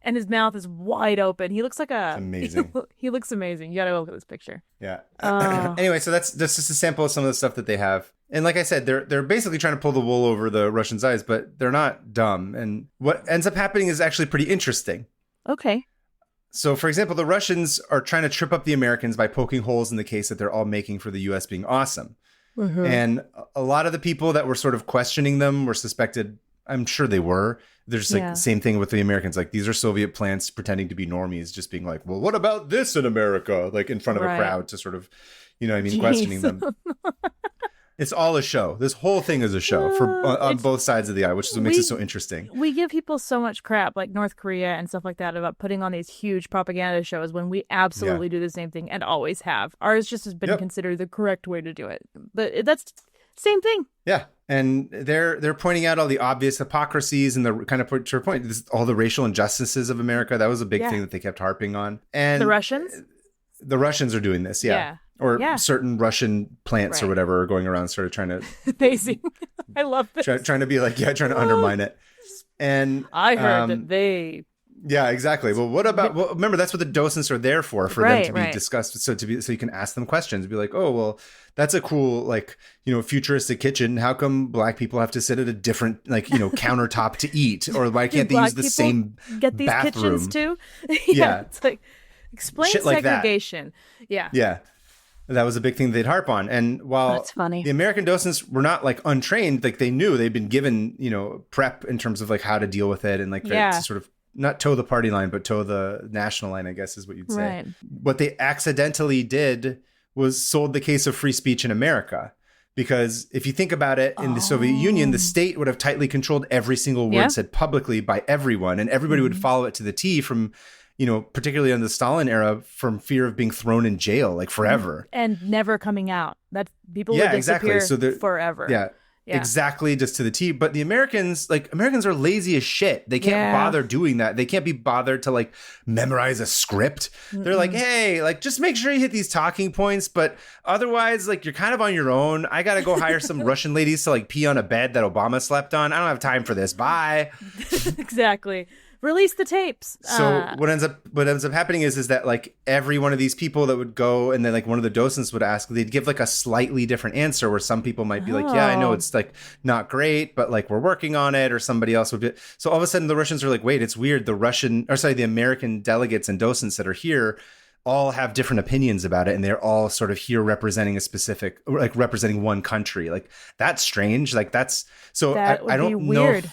B: and his mouth is wide open. He looks like
A: It's amazing.
B: He looks amazing. You gotta go look at this picture.
A: Yeah. Anyway, so that's just a sample of some of the stuff that they have. And like I said, they're basically trying to pull the wool over the Russians' eyes, but they're not dumb. And what ends up happening is actually pretty interesting.
B: Okay.
A: So, for example, the Russians are trying to trip up the Americans by poking holes in the case that they're all making for the U.S. being awesome. Mm-hmm. And a lot of the people that were sort of questioning them were suspected, I'm sure they were. They're just like the same thing with the Americans. Like, these are Soviet plants pretending to be normies, just being like, well, what about this in America? Like in front of a crowd to sort of, questioning them. It's all a show. This whole thing is a show on both sides of the aisle, which is what makes it so interesting.
B: We give people so much crap, like North Korea and stuff like that, about putting on these huge propaganda shows when we absolutely do the same thing and always have. Ours just has been considered the correct way to do it. But that's same thing.
A: Yeah. And they're pointing out all the obvious hypocrisies and the kind of to your point, all the racial injustices of America. That was a big thing that they kept harping on. And
B: the Russians?
A: The Russians are doing this, Or certain Russian plants or whatever are going around sort of trying to...
B: Amazing. I love this.
A: Trying to be like, trying to undermine it. And
B: I heard that they...
A: Yeah, exactly. Well, what about... Well, remember, that's what the docents are there for them to be discussed. So you can ask them questions. Be like, oh, well, that's a cool, futuristic kitchen. How come black people have to sit at a different, countertop to eat? Or why can't they use the same
B: get these
A: bathroom?
B: Kitchens too?
A: Yeah.
B: It's like, explain
A: shit
B: segregation.
A: Like that. Yeah. That was a big thing they'd harp on. And while
B: that's funny.
A: The American docents were not untrained, they knew they'd been given, prep in terms of how to deal with it and to sort of not toe the party line, but toe the national line, I guess is what you'd say.
B: Right.
A: What they accidentally did was sold the case of free speech in America. Because if you think about it, in the Soviet Union, the state would have tightly controlled every single word said publicly by everyone. And everybody would follow it to the T from... particularly in the Stalin era, from fear of being thrown in jail, forever.
B: And never coming out. That people would disappear forever.
A: Yeah, exactly, just to the T. But the Americans, Americans are lazy as shit. They can't bother doing that. They can't be bothered to, memorize a script. They're like, hey, just make sure you hit these talking points. But otherwise, you're kind of on your own. I got to go hire some Russian ladies to, pee on a bed that Obama slept on. I don't have time for this. Bye.
B: Exactly. Release the tapes.
A: So what ends up happening is that every one of these people that would go and then one of the docents would ask, they'd give a slightly different answer where some people might be yeah, I know it's not great, but we're working on it, or somebody else would be. So all of a sudden the Russians are wait, it's weird. The American delegates and docents that are here all have different opinions about it, and they're all sort of here representing a specific, representing one country. That's strange. That's so
B: that
A: I don't know.
B: Weird.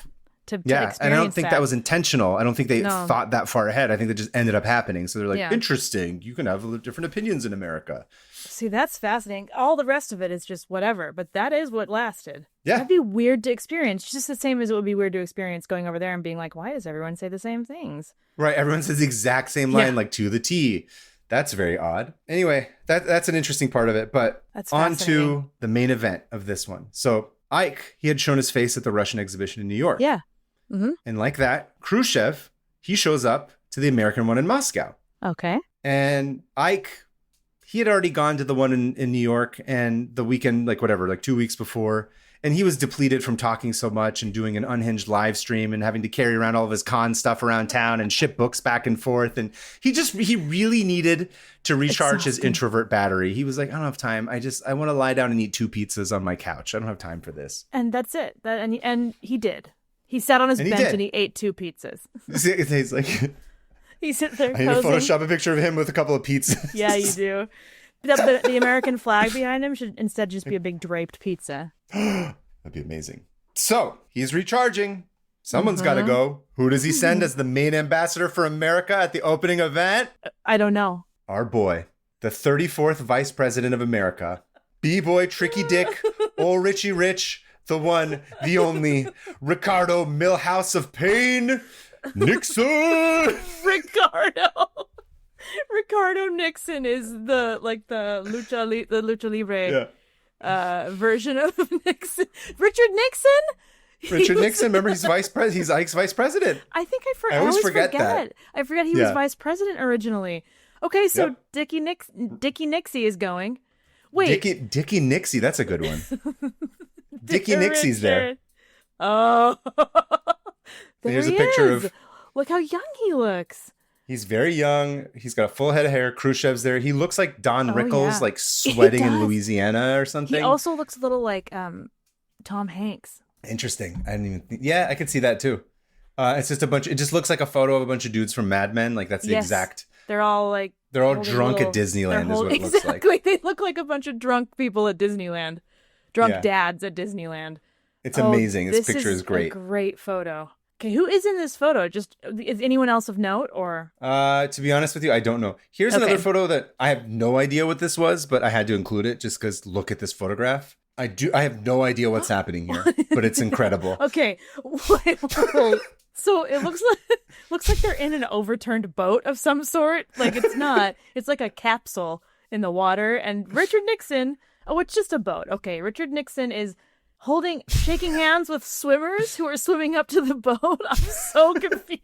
B: To
A: and I don't think that was intentional. I don't think they thought that far ahead. I think that just ended up happening. So they're interesting. You can have different opinions in America.
B: See, that's fascinating. All the rest of it is just whatever, but that is what lasted.
A: Yeah.
B: That'd be weird to experience. Just the same as it would be weird to experience going over there and being why does everyone say the same things?
A: Right. Everyone says the exact same line, to the T. That's very odd. Anyway, that's an interesting part of it. But on to the main event of this one. So Ike, he had shown his face at the Russian exhibition in New York.
B: Yeah. Mm-hmm.
A: And like that, Khrushchev, he shows up to the American one in Moscow.
B: Okay.
A: And Ike, he had already gone to the one in New York and the weekend, like 2 weeks before. And he was depleted from talking so much and doing an unhinged live stream and having to carry around all of his con stuff around town and ship books back and forth. And he really needed to recharge his introvert battery. He was like, I don't have time. I want to lie down and eat 2 pizzas on my couch. I don't have time for this.
B: And that's it. And he did. He sat on his bench and he ate 2 pizzas.
A: He's like,
B: he's sitting there.
A: I need to Photoshop a picture of him with a couple of pizzas.
B: Yeah, you do. The American flag behind him should instead just be a big draped pizza.
A: That'd be amazing. So he's recharging. Someone's got to go. Who does he send as the main ambassador for America at the opening event?
B: I don't know.
A: Our boy, the 34th Vice President of America, B-boy Tricky Dick, old Richie Rich, the one, the only, Ricardo Milhouse of Pain, Nixon.
B: Ricardo Nixon is the lucha libre version of Nixon. Richard Nixon.
A: Remember, he's vice president. He's Ike's vice president.
B: I think I always forget that. I forget he was vice president originally. Okay, so Dickie Nixie is going. Wait,
A: Dickie Nixie. That's a good one. Dickie Nixie's there.
B: Oh,
A: there's a picture of.
B: Look how young he looks.
A: He's very young. He's got a full head of hair. Khrushchev's there. He looks like Don Rickles, like sweating in Louisiana or something.
B: He also looks a little like Tom Hanks.
A: Interesting. I didn't even yeah, I could see that too. It's just it just looks like a photo of a bunch of dudes from Mad Men. Like that's the exact.
B: They're all
A: drunk at Disneyland is what it looks like.
B: Exactly. They look like a bunch of drunk people at Disneyland. Drunk dads at Disneyland.
A: It's amazing. This picture is great.
B: A great photo. Okay, who is in this photo? Just is anyone else of note or?
A: To be honest with you, I don't know. Here's another photo that I have no idea what this was, but I had to include it just because look at this photograph. I have no idea what's happening here, but it's incredible.
B: Okay. So it looks like they're in an overturned boat of some sort. Like it's not. It's like a capsule in the water. And Richard Nixon. Oh, it's just a boat. Okay, Richard Nixon is shaking hands with swimmers who are swimming up to the boat. I'm so confused.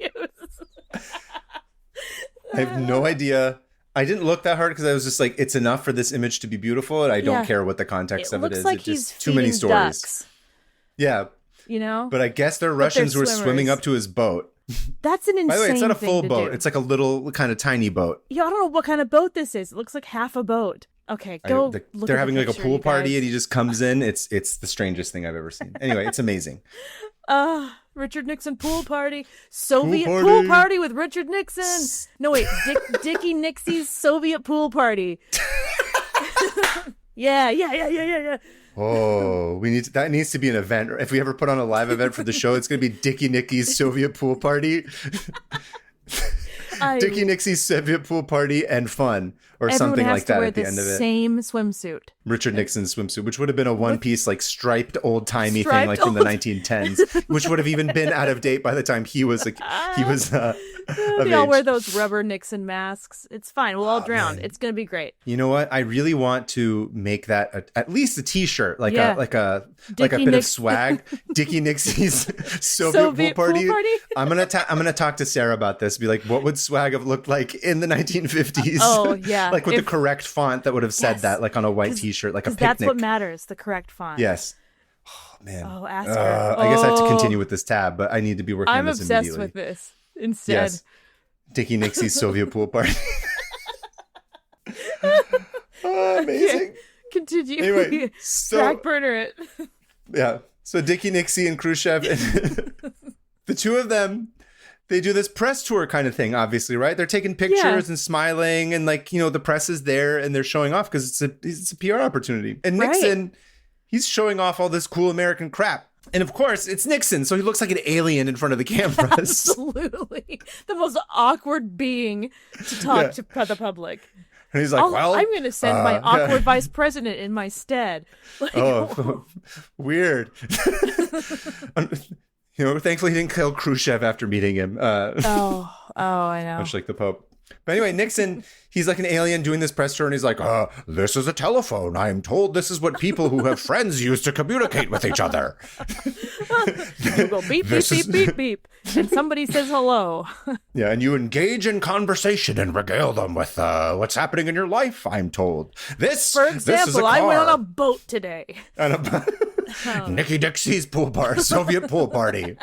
A: I have no idea. I didn't look that hard because I was just like, it's enough for this image to be beautiful, and I don't care what the context of it is.
B: Like
A: it's just too many stories.
B: Ducks.
A: Yeah.
B: You know?
A: But I guess they're Russians who are swimming up to his boat.
B: That's an insane thing.
A: By the way, it's not a full boat.
B: Do.
A: It's like a little kind of tiny boat.
B: Yeah, I don't know what kind of boat this is. It looks like half a boat. Okay, look.
A: They're having like a pool party and he just comes in. It's the strangest thing I've ever seen. Anyway, it's amazing.
B: Richard Nixon pool party. Soviet pool party with Richard Nixon. No, wait. Dickie Nixie's Soviet pool party. Yeah.
A: Oh, that needs to be an event. If we ever put on a live event for the show, it's going to be Dickie Nicky's Soviet pool party. Dickie Nixie's Soviet pool party and fun, or something like that at the end of it.
B: Same swimsuit.
A: Richard Nixon's swimsuit, which would have been a one-piece, like striped, old-timey thing, like from the 1910s, which would have even been out of date by the time he was
B: they all wear those rubber Nixon masks. It's fine. We'll all drown. Man. It's gonna be great.
A: You know what? I really want to make that at least a T-shirt, like a bit of swag. Dickie Nixie's Soviet pool party. I'm gonna talk to Sarah about this. Be like, what would swag have looked like in the 1950s?
B: Oh yeah,
A: like with the correct font that would have said that, like on a white T-shirt, like a picnic.
B: That's what matters. The correct font.
A: Yes. Oh man.
B: Oh, ask her.
A: I guess I have to continue with this tab, but I need to be working on this immediately.
B: I'm obsessed with this. Instead,
A: yes. Dickie Nixie's Soviet pool party. Amazing.
B: Okay. Continue.
A: Anyway,
B: back burner it.
A: Yeah. So Dickie Nixie and Khrushchev, and the two of them, they do this press tour kind of thing, obviously, right? They're taking pictures and smiling, and the press is there and they're showing off because it's a PR opportunity. And Nixon, he's showing off all this cool American crap. And of course, it's Nixon, so he looks like an alien in front of the cameras.
B: Absolutely. The most awkward being to talk to the public.
A: And he's like,
B: I'm going to send my awkward vice president in my stead. Like,
A: weird. Thankfully he didn't kill Khrushchev after meeting him.
B: I know.
A: Much like the Pope. But anyway, Nixon, he's like an alien doing this press tour, and he's like, this is a telephone. I am told this is what people who have friends use to communicate with each other.
B: You go beep, beep, beep, beep, beep. And somebody says hello.
A: Yeah, and you engage in conversation and regale them with what's happening in your life, I'm told. For
B: example, I went on a boat today.
A: Nicky Dixie's pool party, Soviet pool party.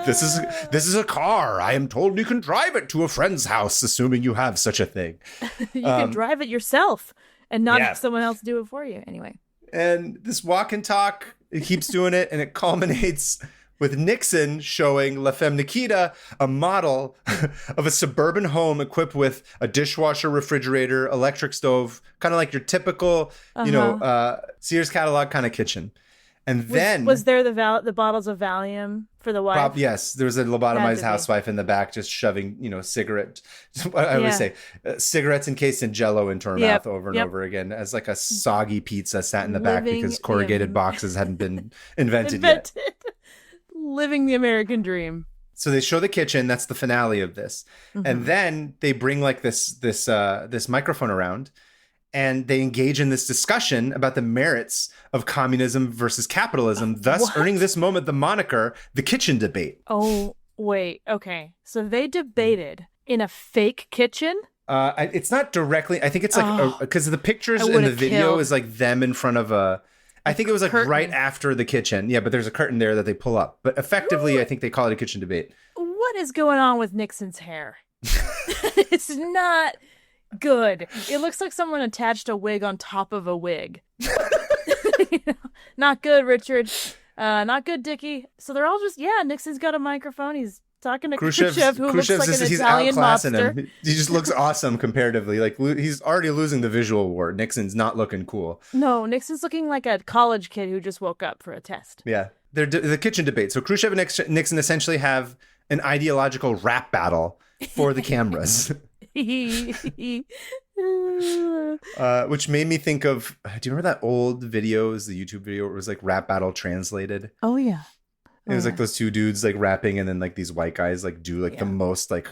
A: This is a car. I am told you can drive it to a friend's house, assuming you have such a thing.
B: You can drive it yourself and not have someone else do it for you. Anyway.
A: And this walk and talk, it keeps doing it, and it culminates with Nixon showing La Femme Nikita a model of a suburban home equipped with a dishwasher, refrigerator, electric stove, kind of like your typical, Sears catalog kind of kitchen. And then
B: was there the bottles of Valium for the wife?
A: Yes, there was a lobotomized housewife in the back just shoving, cigarettes encased in Jell-O into her mouth over and over again as like a soggy pizza sat in the back because corrugated boxes hadn't been invented yet.
B: Living the American dream.
A: So they show the kitchen. That's the finale of this, and then they bring like this microphone around. And they engage in this discussion about the merits of communism versus capitalism, thus earning this moment the moniker, the kitchen debate.
B: Oh, wait. Okay. So they debated in a fake kitchen?
A: It's not directly. I think it's like, because the pictures in the video is like them in front of I think it was like curtain. Right after the kitchen. Yeah, but there's a curtain there that they pull up. But effectively, I think they call it a kitchen debate.
B: What is going on with Nixon's hair? It's not good. It looks like someone attached a wig on top of a wig. Not good, Richard. Not good, Dickie. So they're all just, Nixon's got a microphone. He's talking to Khrushchev, who looks like an Italian mobster.
A: Him. He just looks awesome comparatively. Like he's already losing the visual war. Nixon's not looking cool.
B: No, Nixon's looking like a college kid who just woke up for a test.
A: Yeah. They're the kitchen debate. So Khrushchev and Nixon essentially have an ideological rap battle for the cameras. Which made me think of, do you remember that old video, the YouTube video where it was like rap battle translated?
B: Oh yeah.
A: It was like those two dudes like rapping, and then like these white guys like do like the most like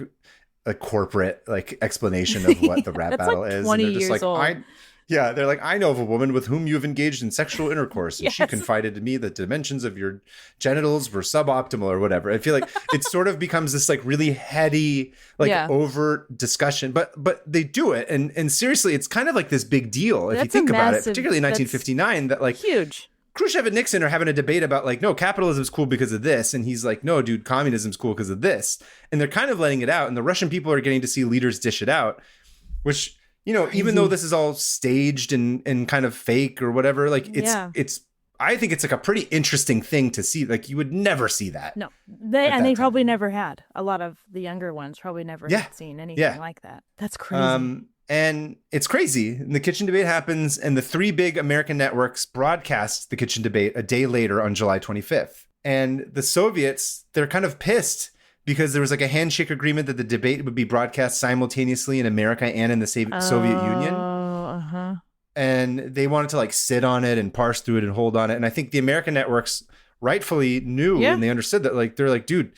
A: a corporate like explanation of what the rap battle
B: like
A: is.
B: 20
A: and they're just
B: years
A: like,
B: old.
A: they're like, I know of a woman with whom you've engaged in sexual intercourse, and she confided to me that dimensions of your genitals were suboptimal or whatever. I feel like it sort of becomes this like really heady, like overt discussion, but they do it, and seriously, it's kind of like this big deal if you think about it, particularly in 1959, that like
B: huge.
A: Khrushchev and Nixon are having a debate about like, no, capitalism's cool because of this. And he's like, no, dude, communism's cool because of this. And they're kind of letting it out. And the Russian people are getting to see leaders dish it out, which, even though this is all staged and kind of fake or whatever, like it's, I think it's like a pretty interesting thing to see. Like you would never see that.
B: No, they probably never had. A lot of the younger ones probably never had seen anything like that. That's crazy.
A: And it's crazy. And the kitchen debate happens, and the three big American networks broadcast the kitchen debate a day later on July 25th. And the Soviets, they're kind of pissed because there was like a handshake agreement that the debate would be broadcast simultaneously in America and in the Soviet Union. And they wanted to like sit on it and parse through it and hold on it. And I think the American networks rightfully knew and they understood that, like, they're like, dude,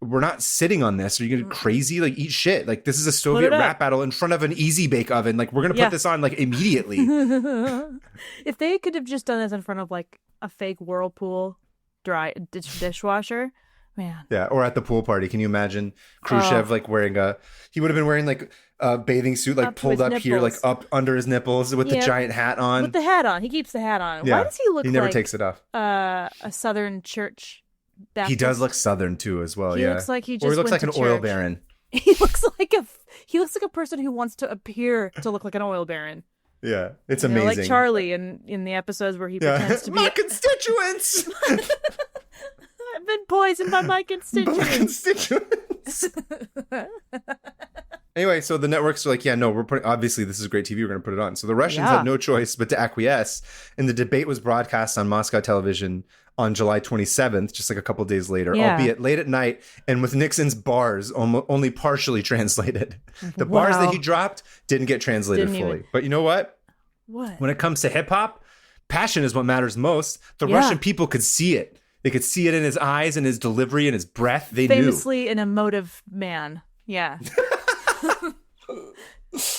A: we're not sitting on this. Are you going to crazy? Like, eat shit. Like, this is a Soviet rap battle in front of an easy bake oven. Like, we're going to put this on like immediately.
B: If they could have just done this in front of like a fake Whirlpool dishwasher, man.
A: Yeah. Or at the pool party. Can you imagine Khrushchev like wearing he would have been wearing like a bathing suit, like pulled up here, like up under his nipples with the giant hat on.
B: With the hat on. He keeps the hat on.
A: Yeah.
B: Why does he look like
A: he never takes it off.
B: A Southern church Baptist?
A: He does look Southern too, as well.
B: He looks like he
A: looks like an oil baron.
B: He looks like a person who wants to appear to look like an oil baron.
A: Yeah, it's amazing.
B: Like Charlie in the episodes where he pretends to be
A: my constituents.
B: I've been poisoned by my constituents.
A: Anyway, so the networks are like, obviously this is great TV. We're going to put it on. So the Russians had no choice but to acquiesce. And the debate was broadcast on Moscow television on July 27th, just like a couple days later, albeit late at night and with Nixon's bars only partially translated. The bars that he dropped didn't get translated fully. But you know what?
B: What?
A: When it comes to hip hop, passion is what matters most. The Russian people could see it. They could see it in his eyes and his delivery and his breath. They
B: Famously an emotive man. Yeah.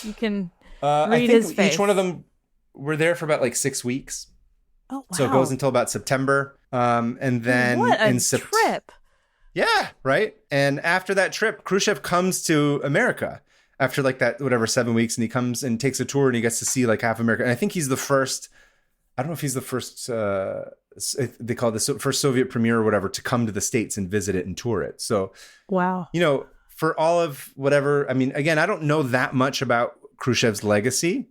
B: You can
A: I
B: read
A: think
B: his face.
A: each one of them were there for about like 6 weeks.
B: Oh, wow.
A: So it goes until about September. And then
B: what a trip.
A: Yeah, right. And after that trip, Khrushchev comes to America after like that, whatever, 7 weeks. And he comes and takes a tour and he gets to see like half America. And I think he's the first, I don't know if he's the first, they call this first Soviet premier or whatever, to come to the States and visit it and tour it. So,
B: wow.
A: You know, for all of whatever, I mean, again, I don't know that much about Khrushchev's legacy.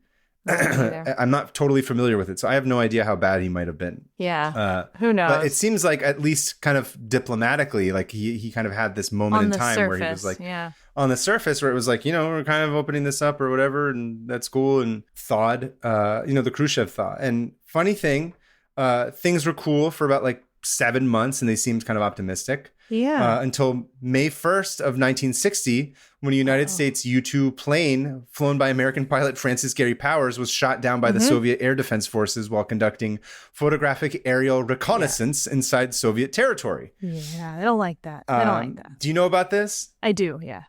A: I'm not totally familiar with it, so I have no idea how bad he might have been.
B: Yeah, who knows?
A: But it seems like, at least kind of diplomatically, like he kind of had this moment in time where he was like, on the surface, where it was like, you know, we're kind of opening this up or whatever, and that's cool, and thawed, you know, the Khrushchev thaw. And funny thing, things were cool for about like 7 months, and they seemed kind of optimistic.
B: Yeah.
A: Until May 1st of 1960, when a United States U-2 plane flown by American pilot Francis Gary Powers was shot down by the Soviet Air Defense Forces while conducting photographic aerial reconnaissance inside Soviet territory.
B: Yeah, they don't like that. They don't like that.
A: Do you know about this?
B: I do, yeah.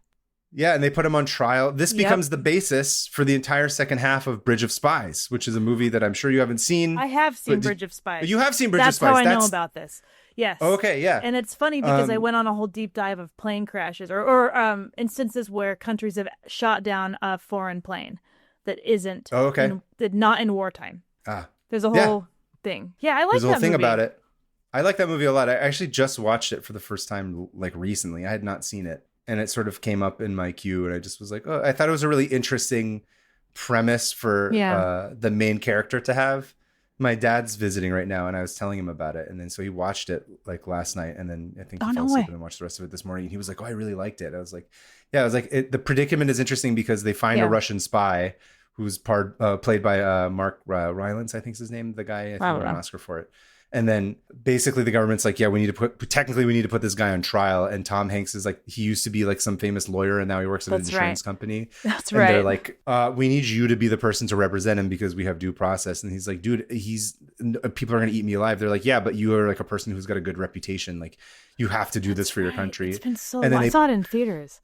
A: Yeah, and they put him on trial. This becomes the basis for the entire second half of Bridge of Spies, which is a movie that I'm sure you haven't seen.
B: I have seen Bridge of Spies.
A: You have seen Bridge of Spies.
B: That's how I know about this. Yes.
A: Okay, yeah.
B: And it's funny because I went on a whole deep dive of plane crashes or instances where countries have shot down a foreign plane that isn't not in wartime. There's a whole thing. Yeah, I like that movie.
A: There's a whole thing about it. I like that movie a lot. I actually just watched it for the first time like recently. I had not seen it. And it sort of came up in my queue, and I just was like, oh, I thought it was a really interesting premise for the main character to have. My dad's visiting right now, and I was telling him about it. And then so he watched it like last night, and then I think he fell asleep and watched the rest of it this morning. And he was like, oh, I really liked it. I was like, the predicament is interesting because they find a Russian spy who's played by Mark Rylance, I think is his name, the guy I think won an Oscar for it. And then basically the government's like, yeah, we need to put this guy on trial. And Tom Hanks is like, he used to be like some famous lawyer and now he works at an insurance company.
B: That's
A: right. And they're like, we need you to be the person to represent him because we have due process. And he's like, dude, people are going to eat me alive. They're like, yeah, but you are like a person who's got a good reputation. Like you have to do this for your country.
B: It's been so long. I saw it in theaters.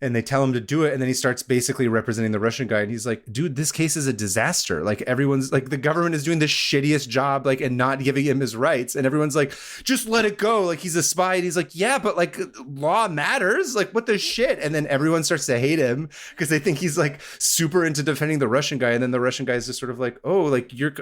A: And they tell him to do it. And then he starts basically representing the Russian guy. And he's like, dude, this case is a disaster. Like everyone's like, the government is doing the shittiest job, like, and not giving him his rights. And everyone's like, just let it go. Like he's a spy. And he's like, yeah, but like law matters. Like what the shit? And then everyone starts to hate him because they think he's like super into defending the Russian guy. And then the Russian guy is just sort of like, oh, like you're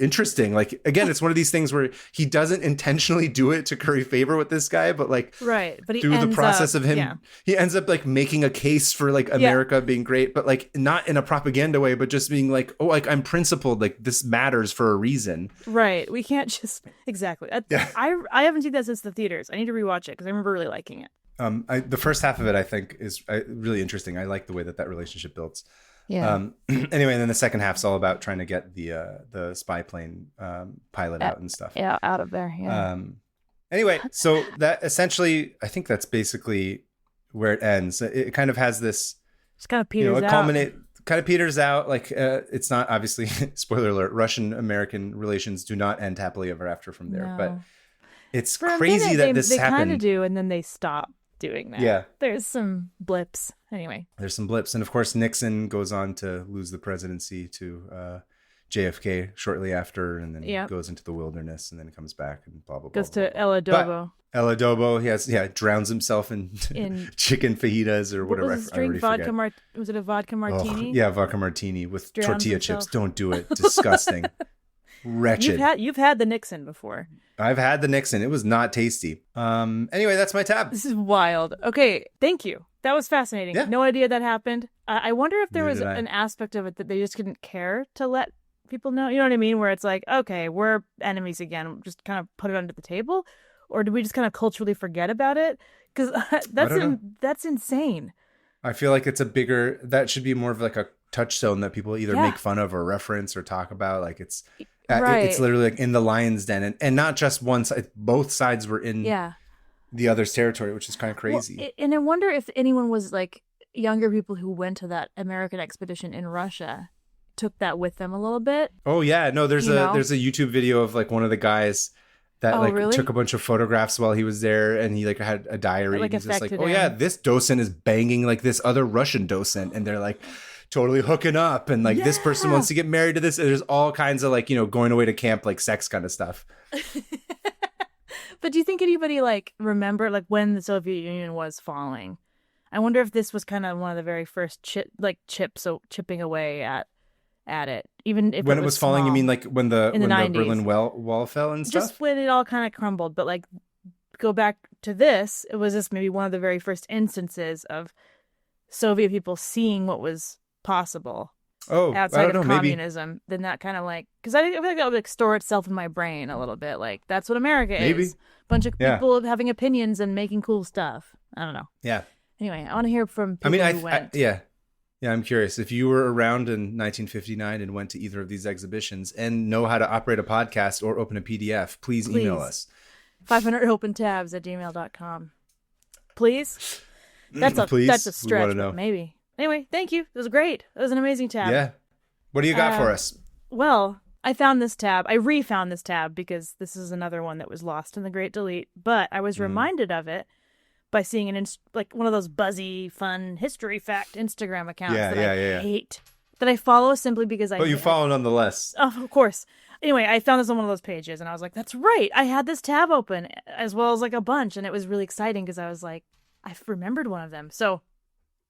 A: interesting. Like, again, it's one of these things where he doesn't intentionally do it to curry favor with this guy, but like,
B: right. But he
A: through the process of him, he ends up like making a case for like America being great, but like not in a propaganda way, but just being like, oh, like I'm principled, like this matters for a reason.
B: Right. We can't just exactly. I haven't seen that since the theaters. I need to rewatch it because I remember really liking it.
A: The first half of it I think is really interesting. I like the way that relationship builds.
B: Yeah.
A: Anyway, and then the second half's all about trying to get the spy plane pilot out and stuff.
B: Yeah, out of there. Yeah.
A: Anyway, so that essentially, I think that's basically where it ends. It kind of has this,
B: just kind of peters out.
A: Kind of peters out. Like it's not obviously spoiler alert. Russian-American relations do not end happily ever after from there. No. But it's for crazy that this happened. They kind
B: of do, and then they stop doing that.
A: Yeah,
B: there's some blips. Anyway,
A: there's some blips, and of course Nixon goes on to lose the presidency to JFK shortly after, and then goes into the wilderness, and then comes back and blah blah blah.
B: Goes to El Adobo.
A: El Adobo, he drowns himself in chicken fajitas or whatever.
B: What was the drink? Vodka was it a vodka martini?
A: Oh, yeah, vodka martini with tortilla chips. Don't do it. Disgusting. Wretched.
B: You've had the Nixon before.
A: I've had the Nixon. It was not tasty. Anyway, that's my tab.
B: This is wild. Okay, thank you. That was fascinating. Yeah. No idea that happened. I wonder if there was an aspect of it that they just didn't care to let people know. You know what I mean? Where it's like, okay, we're enemies again. Just kind of put it under the table. Or do we just kind of culturally forget about it? Because that's insane.
A: I feel like that should be more of like a touchstone that people either make fun of or reference or talk about. Like it's literally like in the lion's den, and not just one side. Both sides were in the other's territory, which is kind of crazy.
B: Well, and I wonder if anyone was like younger people who went to that American expedition in Russia took that with them a little bit.
A: Oh yeah, no, there's a YouTube video of like one of the guys that like
B: really?
A: took a bunch of photographs while he was there, and he like had a diary.
B: Like
A: and he's just like, oh
B: him.
A: yeah, this docent is banging like this other Russian docent, and they're like totally hooking up, and like this person wants to get married to this. And there's all kinds of like, you know, going away to camp, like sex kind of stuff.
B: But do you think anybody like remember like when the Soviet Union was falling? I wonder if this was kind of one of the very first chipping away at it, even if
A: when it was falling.
B: small.
A: You mean like when the
B: 90s.
A: Berlin Wall fell and stuff?
B: Just when it all kind of crumbled. But like, go back to this, it was just maybe one of the very first instances of Soviet people seeing what was possible outside of communism. Maybe. Then that kind of like, because I feel like that would like store itself in my brain a little bit. Like that's what America is. A bunch of people having opinions and making cool stuff. I don't know.
A: Yeah.
B: Anyway, I want to hear from people who went.
A: Yeah, I'm curious. If you were around in 1959 and went to either of these exhibitions and know how to operate a podcast or open a PDF, please email us.
B: 500opentabs@gmail.com. Please? That's a stretch, but maybe. Anyway, thank you. It was great. It was an amazing tab.
A: Yeah. What do you got for us?
B: Well, I found this tab. I refound this tab because this is another one that was lost in the Great Delete, but I was reminded of it by seeing like one of those buzzy, fun history fact Instagram accounts that I hate, that I follow simply because I.
A: But you follow nonetheless.
B: Oh, of course. Anyway, I found this on one of those pages, and I was like, "That's right! I had this tab open as well as like a bunch," and it was really exciting because I was like, I remembered one of them. So,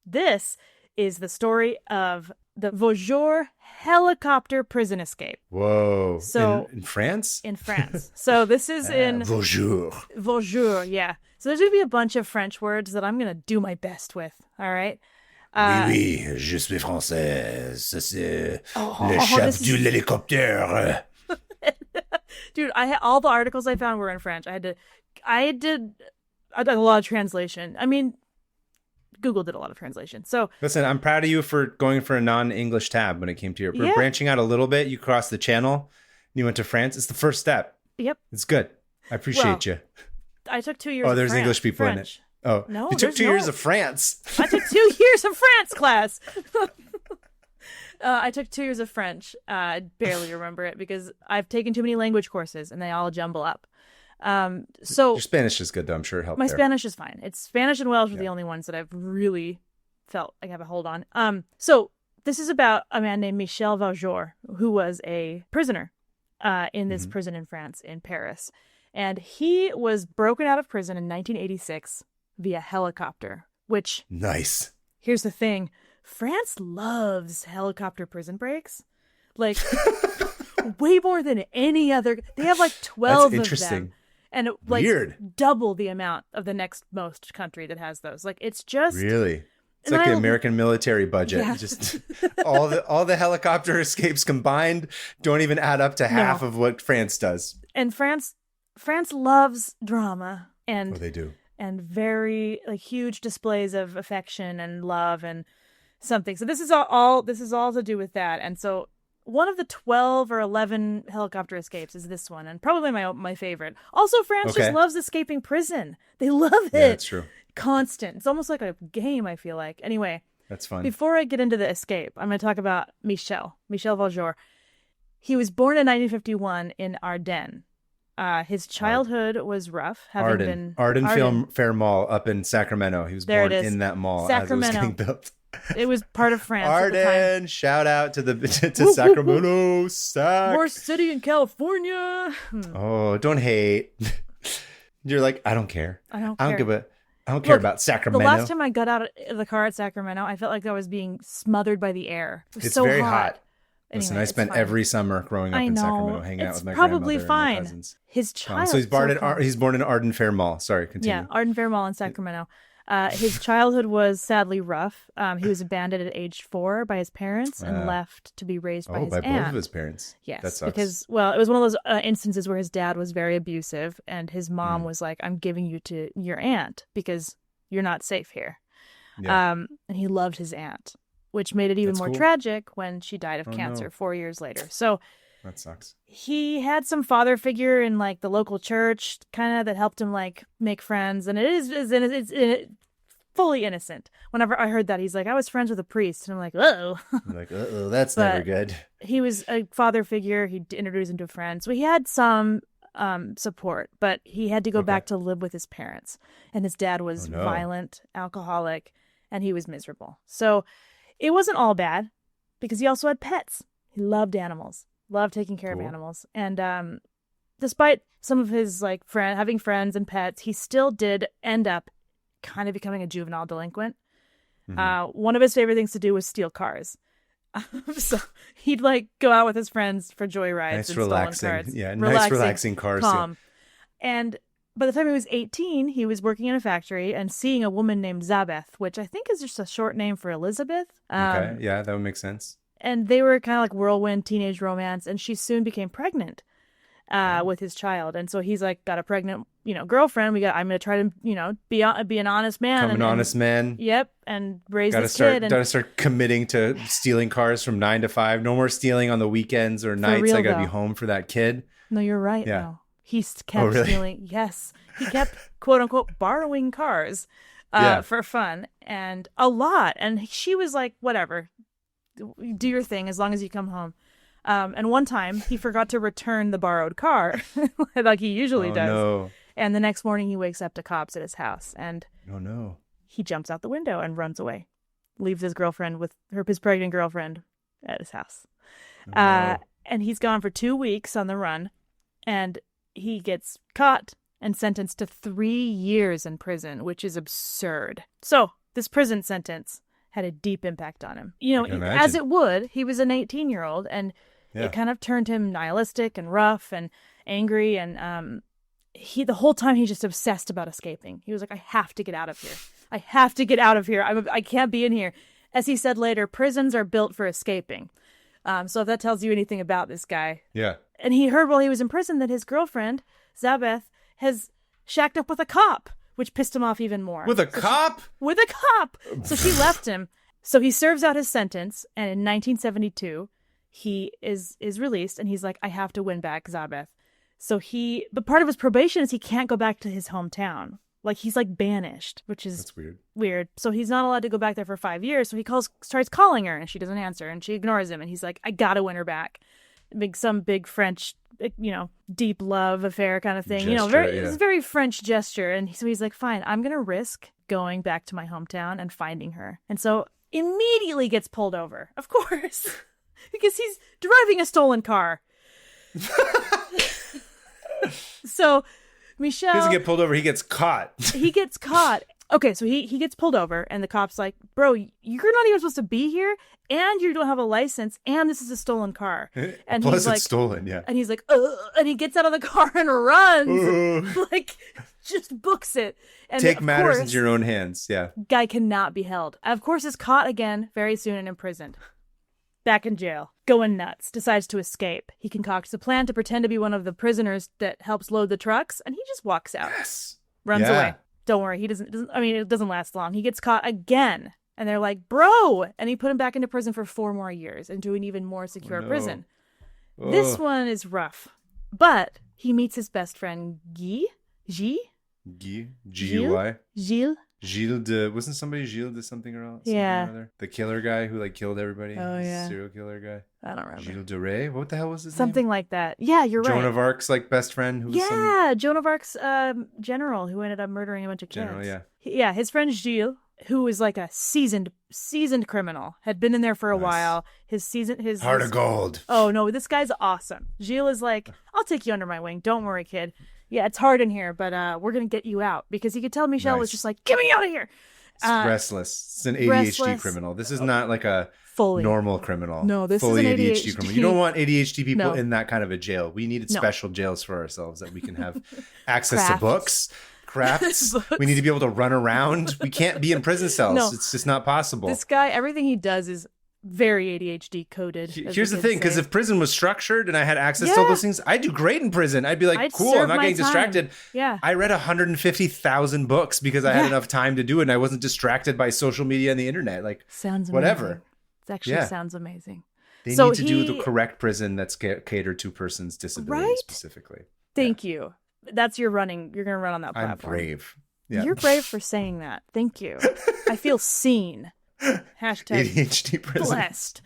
B: this is the story of the Vaujour helicopter prison escape.
A: Whoa!
B: So
A: in France?
B: In France. So this is in
A: Vaujour.
B: Vaujour, yeah. So there's going to be a bunch of French words that I'm going to do my best with, all right?
A: Oui, je suis française. C'est le chef de l'hélicoptère.
B: Dude, all the articles I found were in French. I did a lot of translation. I mean, Google did a lot of translation. So
A: listen, I'm proud of you for going for a non-English tab when it came to your branching out a little bit. You crossed the channel. You went to France. It's the first step.
B: Yep.
A: It's good. I appreciate you.
B: I took 2 years.
A: Oh, there's English people in it. Oh,
B: no,
A: you took 2 years of France.
B: I took 2 years of France class. I took 2 years of French. I barely remember it because I've taken too many language courses and they all jumble up. So
A: your Spanish is good though. I'm sure it helped.
B: My Spanish is fine. It's Spanish and Welsh are the only ones that I've really felt I have a hold on. So this is about a man named Michel Vaujour, who was a prisoner in this prison in France, in Paris. And he was broken out of prison in 1986 via helicopter, which...
A: Nice.
B: Here's the thing. France loves helicopter prison breaks. Like, way more than any other... They have like 12 of them. And like
A: weird.
B: Double the amount of the next most country that has those. Like, it's just...
A: Really? It's like the American military budget. Yeah. Just all the helicopter escapes combined don't even add up to half of what France does.
B: And France loves drama, and
A: they do,
B: and very like huge displays of affection and love and something. So this is all to do with that. And so one of the 12 or 11 helicopter escapes is this one, and probably my favorite. Also, France just loves escaping prison. They love it.
A: Yeah, that's true.
B: Constant. It's almost like a game, I feel like. Anyway,
A: that's fun.
B: Before I get into the escape, I'm going to talk about Michel Vaujour. He was born in 1951 in Ardennes. His childhood was rough.
A: Arden Fair Mall up in Sacramento. He was born in that mall
B: Sacramento.
A: as it was getting built.
B: It was part of France.
A: Arden, shout out to Sacramento.
B: Worst city in California.
A: Oh, don't hate. You're like, I don't care. I don't care about Sacramento.
B: The last time I got out of the car at Sacramento, I felt like I was being smothered by the air. It was
A: it's
B: so
A: very
B: hot.
A: Anyway, listen, I spent every summer growing up in Sacramento, hanging out with my grandmother and my cousins.
B: His child.
A: So he's born in Arden Fair Mall. Sorry, continue.
B: Yeah, Arden Fair Mall in Sacramento. His childhood was sadly rough. He was abandoned at age 4 by his parents and left to be raised by his aunt.
A: Both of his parents.
B: Yes,
A: that sucks.
B: Because it was one of those instances where his dad was very abusive, and his mom was like, "I'm giving you to your aunt because you're not safe here." Yeah. And he loved his aunt, which made it even more tragic when she died of cancer 4 years later. So
A: that sucks.
B: He had some father figure in like the local church kind of that helped him like make friends. And it's fully innocent. Whenever I heard that, he's like, I was friends with a priest. And I'm like, uh-oh.
A: That's never good.
B: He was a father figure. He introduced him to friends. So he had some support, but he had to go back to live with his parents. And his dad was violent, alcoholic, and he was miserable. So it wasn't all bad because he also had pets. He loved animals, loved taking care of animals. And despite some of his having friends and pets, he still did end up kind of becoming a juvenile delinquent. One of his favorite things to do was steal cars. So he'd go out with his friends for joyrides and stolen cars.
A: Yeah, nice relaxing cars.
B: Calm. And by the time he was 18, he was working in a factory and seeing a woman named Zabeth, which I think is just a short name for Elizabeth.
A: Okay, yeah, that would make sense.
B: And they were kind of like whirlwind teenage romance, and she soon became pregnant with his child. And so he's got a pregnant, girlfriend. I'm going to try to, be an honest man.
A: An honest man.
B: Yep. And raise this kid.
A: Gotta start committing to stealing cars from 9 to 5. No more stealing on the weekends or nights. I gotta be home for that kid.
B: No, you're right. Yeah. No. He kept stealing. Yes. He kept, quote unquote, borrowing cars for fun, and a lot. And she was like, whatever, do your thing as long as you come home. And one time he forgot to return the borrowed car like he usually does. No. And the next morning he wakes up to cops at his house, and he jumps out the window and runs away, leaves his girlfriend with his pregnant girlfriend at his house. And he's gone for 2 weeks on the run, and he gets caught and sentenced to 3 years in prison, which is absurd. So this prison sentence had a deep impact on him. As it would. He was an 18-year-old, and it kind of turned him nihilistic and rough and angry. And the whole time he's just obsessed about escaping. He was like, I have to get out of here. I have to get out of here. I can't be in here. As he said later, prisons are built for escaping. So if that tells you anything about this guy. Yeah. And he heard while he was in prison that his girlfriend, Zabeth, has shacked up with a cop, which pissed him off even more.
A: With a cop?
B: With a cop! So she left him. So he serves out his sentence, and in 1972, he is released, and he's like, I have to win back Zabeth. But part of his probation is he can't go back to his hometown. He's banished, which is
A: That's weird.
B: Weird. So he's not allowed to go back there for 5 years. So he starts calling her, and she doesn't answer, and she ignores him, and he's like, I gotta win her back. Some big French, deep love affair kind of thing.
A: Gesture,
B: it's a very French gesture. And so he's like, fine, I'm going to risk going back to my hometown and finding her. And so immediately gets pulled over, of course, because he's driving a stolen car. So Michel...
A: He doesn't get pulled over, he gets caught.
B: He gets caught. Okay, so he gets pulled over, and the cop's like, bro, you're not even supposed to be here, and you don't have a license, and this is a stolen car. And
A: Plus
B: he's
A: it's stolen, yeah.
B: And he's like, ugh, and he gets out of the car and runs. Just books it. And
A: take matters into your own hands, yeah.
B: Guy cannot be held. Of course, is caught again very soon and imprisoned. Back in jail. Going nuts. Decides to escape. He concocts a plan to pretend to be one of the prisoners that helps load the trucks, and he just walks out.
A: Yes.
B: Runs away. Don't worry, it doesn't last long. He gets caught again. And they're like, bro! And he put him back into prison for 4 more years, into an even more secure prison. Ugh. This one is rough. But he meets his best friend, Guy?
A: G-U-Y? Gilles wasn't somebody Gilles de something or else?
B: Yeah.
A: The killer guy who killed everybody?
B: Oh, yeah.
A: Serial killer guy?
B: I don't remember.
A: Gilles de Rais? What the hell was his name?
B: Something like that. Yeah, you're right.
A: Joan of Arc's best friend? Who was
B: Joan of Arc's general who ended up murdering a bunch of kids.
A: General, yeah.
B: Yeah, his friend Gilles, who was a seasoned criminal, had been in there for a while. His
A: heart of gold.
B: Oh, no, this guy's awesome. Gilles is like, I'll take you under my wing. Don't worry, kid. Yeah, it's hard in here, but we're going to get you out. Because he could tell Michel was just like, get me out of here.
A: Restless. It's an ADHD criminal. This is not a normal criminal.
B: No, this
A: fully
B: is an ADHD
A: criminal. You don't want ADHD people in that kind of a jail. We needed special jails for ourselves that we can have access to books, crafts. We need to be able to run around. We can't be in prison cells. No. It's just not possible.
B: This guy, everything he does is very ADHD coded.
A: Here's the thing, because if prison was structured and I had access to all those things, I'd do great in prison. I'd be like, cool, I'm not getting distracted.
B: Yeah.
A: I read 150,000 books because I had enough time to do it, and I wasn't distracted by social media and the internet.
B: Sounds
A: whatever.
B: Amazing. It actually sounds amazing.
A: They need to do the correct prison that's catered to person's disability specifically.
B: Thank you. That's your running. You're going to run on that platform.
A: I'm brave. Yeah.
B: You're brave for saying that. Thank you. I feel seen. Hashtag
A: ADHD prison.
B: Blessed.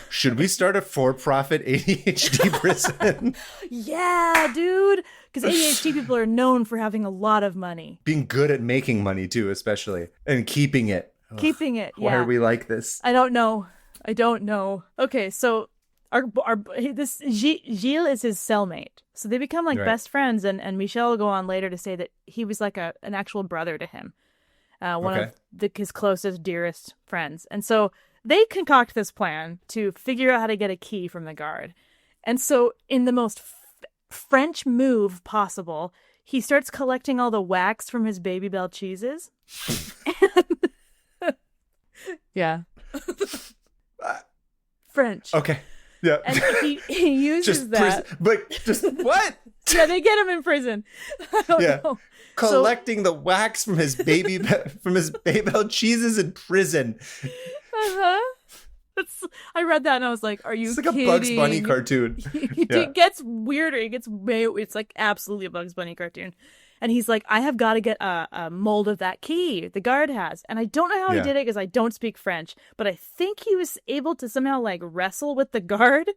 A: Should we start a for-profit ADHD prison?
B: Yeah, dude. Because ADHD people are known for having a lot of money.
A: Being good at making money, too, especially. And keeping it.
B: Keeping it, yeah.
A: Why are we like this?
B: I don't know. Okay, so this Gilles is his cellmate. So they become like best friends. And Michel will go on later to say that he was like an actual brother to him. One of his closest, dearest friends. And so they concoct this plan to figure out how to get a key from the guard. And so in the most French move possible, he starts collecting all the wax from his Baby Bell cheeses. Yeah. French.
A: Okay. Yeah.
B: And he uses that.
A: But just what?
B: Yeah, they get him in prison. I don't know.
A: Collecting the wax from his Baby Bell cheeses in prison.
B: I read that and I was like, "Are you kidding?"
A: It's like a Bugs Bunny cartoon.
B: It gets weirder. It's like absolutely a Bugs Bunny cartoon. And he's like, "I have got to get a mold of that key the guard has." And I don't know how he did it because I don't speak French, but I think he was able to somehow like wrestle with the guard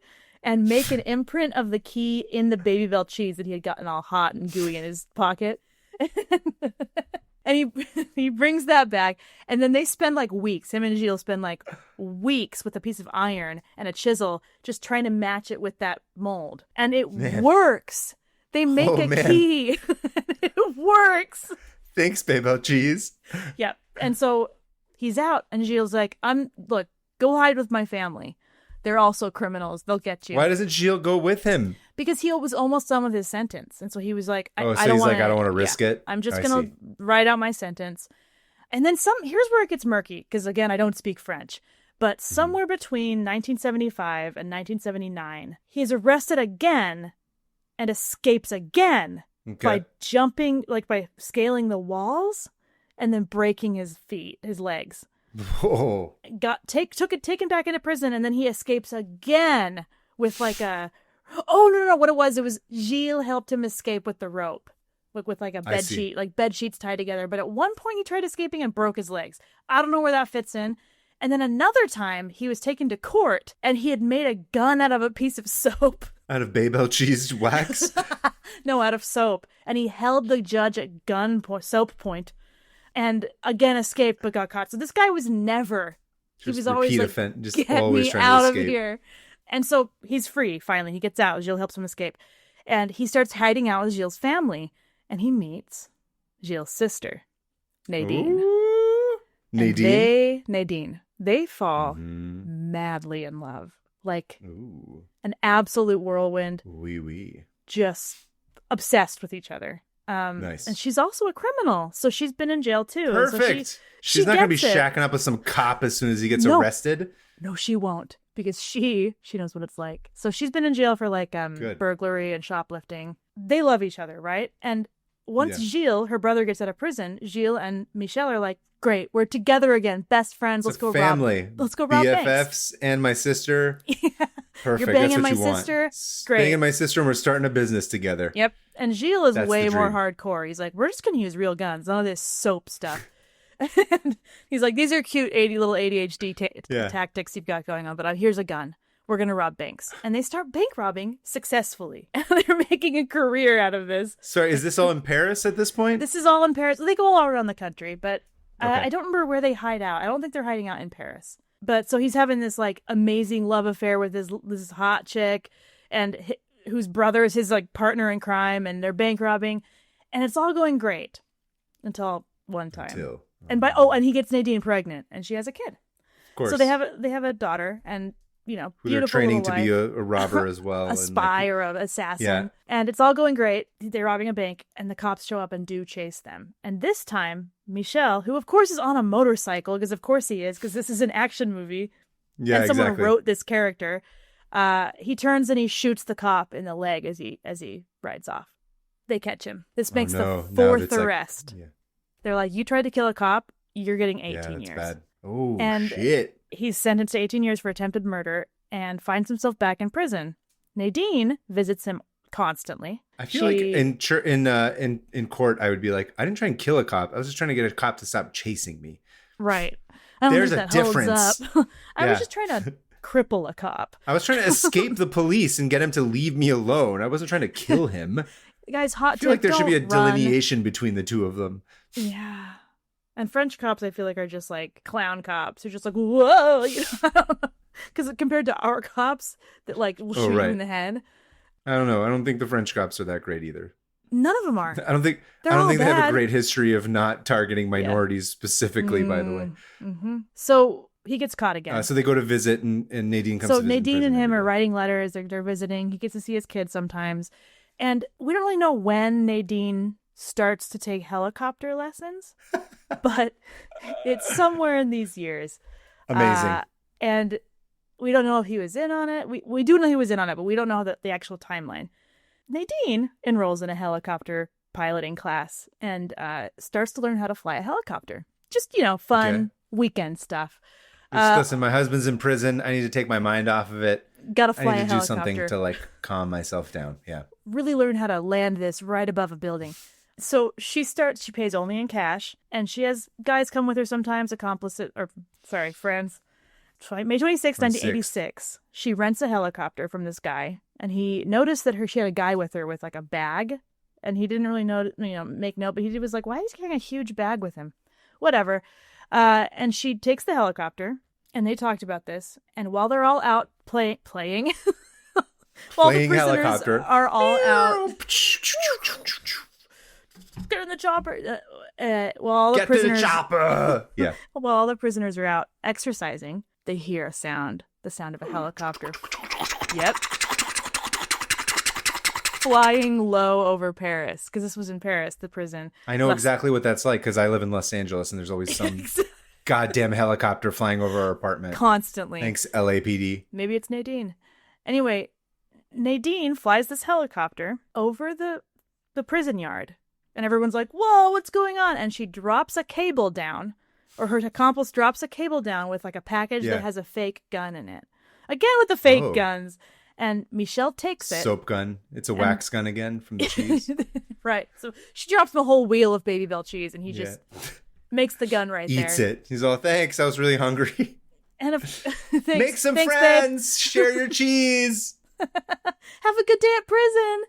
B: and make an imprint of the key in the Baby Bell cheese that he had gotten all hot and gooey in his pocket. And he brings that back, and then they spend like weeks. Him and Gilles spend like weeks with a piece of iron and a chisel just trying to match it with that mold. And it works. They make a key. It works.
A: Thanks, Baby Cheese.
B: Yep. And so he's out, and Gilles like, look, go hide with my family. They're also criminals. They'll get you.
A: Why doesn't Gilles go with him?
B: Because he was almost done with his sentence. And so he was like, I don't want to
A: risk it.
B: I'm just going to write out my sentence. And then here's where it gets murky. Because again, I don't speak French. But somewhere between 1975 and 1979, he is arrested again and escapes again by by scaling the walls and then breaking his legs.
A: Whoa.
B: Took it taken back into prison, and then he escapes again with like a no, what it was Gilles helped him escape with the rope, with like a bed sheet, like bed sheets tied together. But at one point he tried escaping and broke his legs. I don't know where that fits in. And then another time he was taken to court and he had made a gun out of a piece of soap.
A: Out of Baby Bell cheese wax?
B: No, out of soap. And he held the judge at soap point. And again escaped but got caught. So this guy was never. He was always like, get me out of here. And so he's free. Finally, he gets out. Gilles helps him escape, and he starts hiding out with Gilles' family. And he meets Gilles' sister, Nadine.
A: Ooh.
B: Nadine. They fall madly in love, like an absolute whirlwind.
A: Oui.
B: Just obsessed with each other.
A: Nice.
B: And she's also a criminal, so she's been in jail too.
A: Perfect.
B: So
A: she's not going to be shacking up with some cop as soon as he gets arrested.
B: No, she won't, because she knows what it's like. So she's been in jail for like burglary and shoplifting. They love each other, right? And once Gilles, her brother, gets out of prison, Gilles and Michel are like, great, we're together again, best friends. Let's go rob
A: BFFs
B: banks.
A: And my sister.
B: Yeah.
A: Perfect.
B: You're banging
A: That's what
B: my
A: you
B: sister.
A: Want.
B: Great.
A: Banging my sister, and we're starting a business together.
B: Yep. And Gilles is way more hardcore. He's like, we're just going to use real guns, none of this soap stuff. And he's like, these are cute little ADHD tactics you've got going on, but here's a gun. We're going to rob banks. And they start bank robbing successfully. And they're making a career out of this.
A: Sorry, is this all in Paris at this point?
B: This is all in Paris. They go all around the country, but I don't remember where they hide out. I don't think they're hiding out in Paris. But so he's having this like amazing love affair with this hot chick, and whose brother is his like partner in crime, and they're bank robbing, and it's all going great until one time. And he gets Nadine pregnant, and she has a kid. Of course. So they have a daughter, and who
A: they're training to be a robber as well,
B: a spy or an assassin. Yeah. And it's all going great. They're robbing a bank, and the cops show up and do chase them. And this time, Michel, who of course is on a motorcycle, because of course he is, because this is an action movie. Yeah, and someone wrote this character. He turns and he shoots the cop in the leg as he rides off. They catch him. This makes the fourth arrest. They're like, you tried to kill a cop, you're getting 18 years. Bad.
A: Oh,
B: and
A: shit.
B: He's sentenced to 18 years for attempted murder and finds himself back in prison. Nadine visits him constantly.
A: I feel like in court, I would be like, I didn't try and kill a cop. I was just trying to get a cop to stop chasing me.
B: Right.
A: There's a difference.
B: I was just trying to cripple a cop.
A: I was trying to escape the police and get him to leave me alone. I wasn't trying to kill him.
B: Guys, hot tip,
A: I feel like there should be a
B: run.
A: delineation between the two of them.
B: Yeah. And French cops, I feel like, are just like clown cops. They're just like, whoa, you know? Because compared to our cops that like will shoot you in the head.
A: I don't know. I don't think the French cops are that great either.
B: None of them are.
A: I don't think they have a great history of not targeting minorities specifically, by the way.
B: Mm-hmm. So he gets caught again.
A: So they go to visit and Nadine comes to visit.
B: So Nadine and him are writing letters. They're visiting. He gets to see his kids sometimes. And we don't really know when Nadine starts to take helicopter lessons, but it's somewhere in these years.
A: Amazing.
B: And we don't know if he was in on it. We do know he was in on it, but we don't know the actual timeline. Nadine enrolls in a helicopter piloting class and starts to learn how to fly a helicopter. Just, fun weekend stuff.
A: Listen, my husband's in prison. I need to take my mind off of it.
B: Gotta fly a
A: I need to
B: helicopter.
A: do something to like calm myself down. Yeah.
B: Really learn how to land this right above a building. So she pays only in cash, and she has guys come with her sometimes, friends. May 26th, 1986. She rents a helicopter from this guy, and he noticed that she had a guy with her with like a bag, and he didn't really make note, but he was like, why is he carrying a huge bag with him? Whatever. And she takes the helicopter, and they talked about this, and while they're all out playing, while the prisoners
A: helicopter
B: are all out, get in the chopper. While all the prisoners,
A: to the chopper. Yeah.
B: While all the prisoners are out exercising, they hear the sound of a helicopter. Yep. Flying low over Paris, because this was in Paris, the prison.
A: I know exactly what that's like, because I live in Los Angeles, and there's always some goddamn helicopter flying over our apartment.
B: Constantly.
A: Thanks, LAPD.
B: Maybe it's Nadine. Anyway, Nadine flies this helicopter over the prison yard. And everyone's like, whoa, what's going on? And she drops a cable down, or her accomplice drops a cable down with like a package that has a fake gun in it. Again with the fake guns. And Michel takes it.
A: Soap gun. It's a wax gun again from the cheese.
B: Right. So she drops the whole wheel of Baby Bell cheese, and he just makes the gun right there.
A: Eats it. He's all, thanks, I was really hungry.
B: And
A: make some friends. Share your cheese.
B: Have a good day at prison.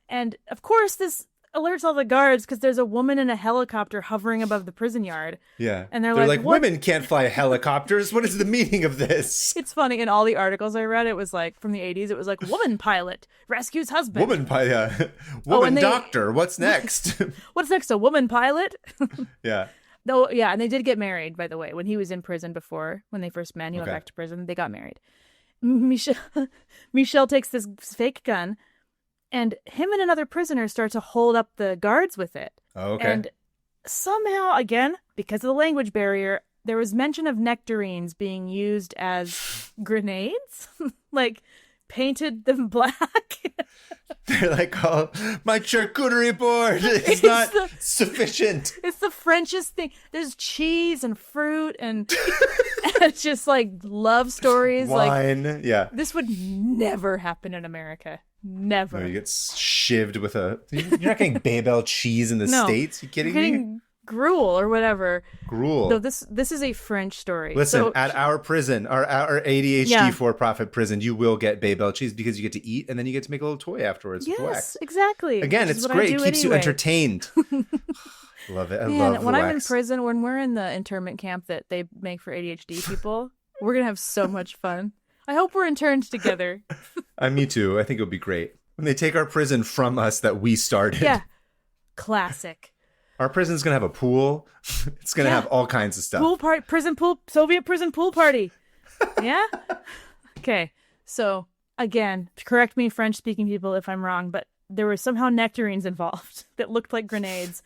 B: And of course, this alerts all the guards because there's a woman in a helicopter hovering above the prison yard.
A: Yeah.
B: And they're like,
A: women can't fly helicopters. What is the meaning of this?
B: It's funny. In all the articles I read, it was like from the 80s, it was like, woman pilot rescues husband.
A: Woman pilot. Woman doctor. What's next?
B: What's next? A woman pilot?
A: Yeah.
B: No, yeah. And they did get married, by the way, when he was in prison before, when they first met, he went back to prison. They got married. Michel takes this fake gun, and him and another prisoner start to hold up the guards with it.
A: Oh, okay.
B: And somehow, again, because of the language barrier, there was mention of nectarines being used as grenades, like painted them black.
A: They're like, oh, my charcuterie board is not sufficient.
B: It's the Frenchest thing. There's cheese and fruit and it's just like love stories.
A: Wine,
B: like, this would never happen in America. Never.
A: No, you get shivved with a... You're not getting Babel cheese in the States? You kidding me?
B: Gruel or whatever.
A: Gruel.
B: So this is a French story.
A: Listen, at our prison, our ADHD for-profit prison, you will get Babel cheese because you get to eat and then you get to make a little toy afterwards.
B: Yes,
A: with wax.
B: Exactly.
A: Again, it's great. It keeps you entertained. Love it. I love
B: when
A: the
B: I'm
A: wax.
B: in prison, when we're in the internment camp that they make for ADHD people, we're going to have so much fun. I hope we're interned together.
A: Me too. I think it would be great. When they take our prison from us that we started.
B: Yeah. Classic.
A: Our prison's going to have a pool. It's going to have all kinds of stuff.
B: Pool party, Soviet prison pool party. Yeah? Okay. So, again, correct me French-speaking people if I'm wrong, but there were somehow nectarines involved that looked like grenades.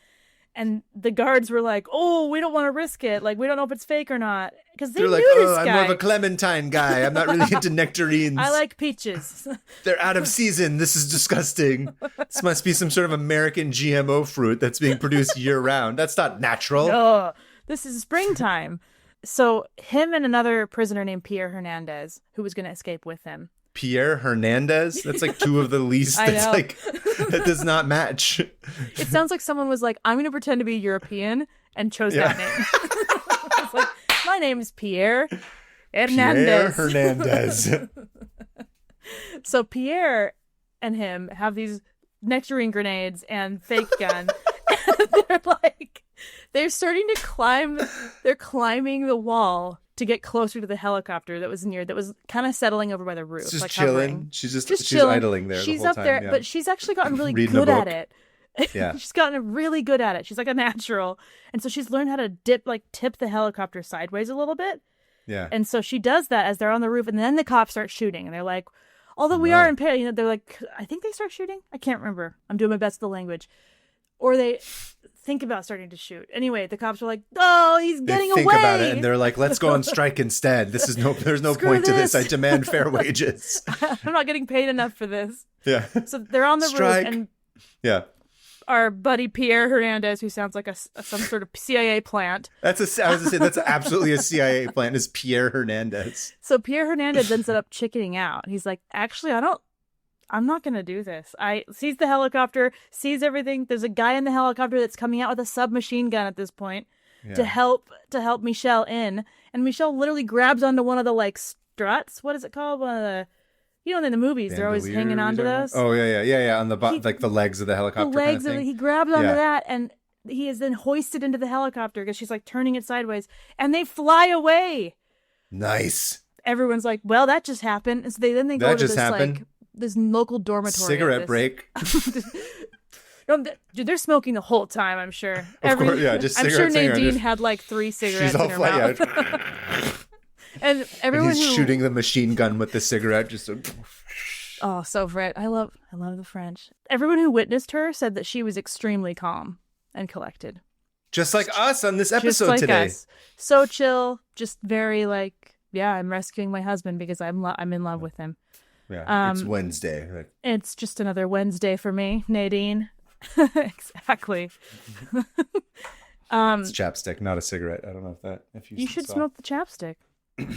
B: And the guards were like, oh, we don't want to risk it. Like, we don't know if it's fake or not. Because they're
A: like,
B: knew this
A: I'm
B: guy.
A: more of a clementine guy. I'm not really into nectarines.
B: I like peaches.
A: They're out of season. This is disgusting. This must be some sort of American GMO fruit that's being produced year-round. That's not natural.
B: No, this is springtime. So him and another prisoner named Pierre Hernandez, who was going to escape with him.
A: Pierre Hernandez? That's like two of the least. That's like, that does not match.
B: It sounds like someone was like, I'm going to pretend to be European and chose that name. It's like, my name is Pierre.
A: Pierre
B: Hernandez.
A: Hernandez.
B: So Pierre and him have these nectarine grenades and fake gun. They're starting to climb. They're climbing the wall to get closer to the helicopter that was kind of settling over by the roof.
A: It's just
B: like
A: chilling.
B: Hovering.
A: She's
B: chilling.
A: idling there.
B: She's
A: the whole
B: up
A: time,
B: there,
A: yeah.
B: but she's actually gotten really
A: Reading
B: good
A: a
B: at
A: book.
B: it.
A: Yeah.
B: She's gotten really good at it. She's like a natural. And so she's learned how to tip the helicopter sideways a little bit.
A: Yeah.
B: And so she does that as they're on the roof, and then the cops start shooting, and they're like, although we are impaired, they're like, I think they start shooting. I can't remember. I'm doing my best with the language. Or they think about starting to shoot. Anyway, the cops are like, oh, he's getting away.
A: They think about it, and they're like, let's go on strike instead. There's no point to this. I demand fair wages.
B: I'm not getting paid enough for this.
A: Yeah.
B: So they're on the
A: Strike.
B: roof, and
A: yeah.
B: our buddy Pierre Hernandez, who sounds like some sort of CIA plant.
A: I was gonna say that's absolutely a CIA plant. Is Pierre Hernandez?
B: So Pierre Hernandez ends up chickening out. He's like, actually, I'm not gonna do this. I sees the helicopter, sees everything. There's a guy in the helicopter that's coming out with a submachine gun at this point to help Michel in, and Michel literally grabs onto one of the struts. What is it called? One of the in the movies, they're always hanging onto those.
A: Oh, yeah. On the the legs of the helicopter.
B: The legs
A: kind of
B: of it. He grabs onto that, and he is then hoisted into the helicopter because she's turning it sideways, and they fly away.
A: Nice.
B: Everyone's like, "Well, that just happened." And so they go to this this local dormitory.
A: Cigarette break.
B: No, dude, they're smoking the whole time. I'm sure.
A: Of course, yeah. Just
B: I'm sure
A: cigarettes.
B: Nadine had 3 cigarettes
A: She's all
B: in her mouth. And everyone
A: and he's shooting the machine gun with the cigarette. Just
B: oh, so Fred, I love the French. Everyone who witnessed her said that she was extremely calm and collected,
A: just like us on this episode
B: just like
A: today.
B: Us. So chill, just very I'm rescuing my husband because I'm in love with him.
A: Yeah, it's Wednesday.
B: It's just another Wednesday for me, Nadine. Exactly.
A: It's chapstick, not a cigarette. I don't know if you
B: should smoke the chapstick.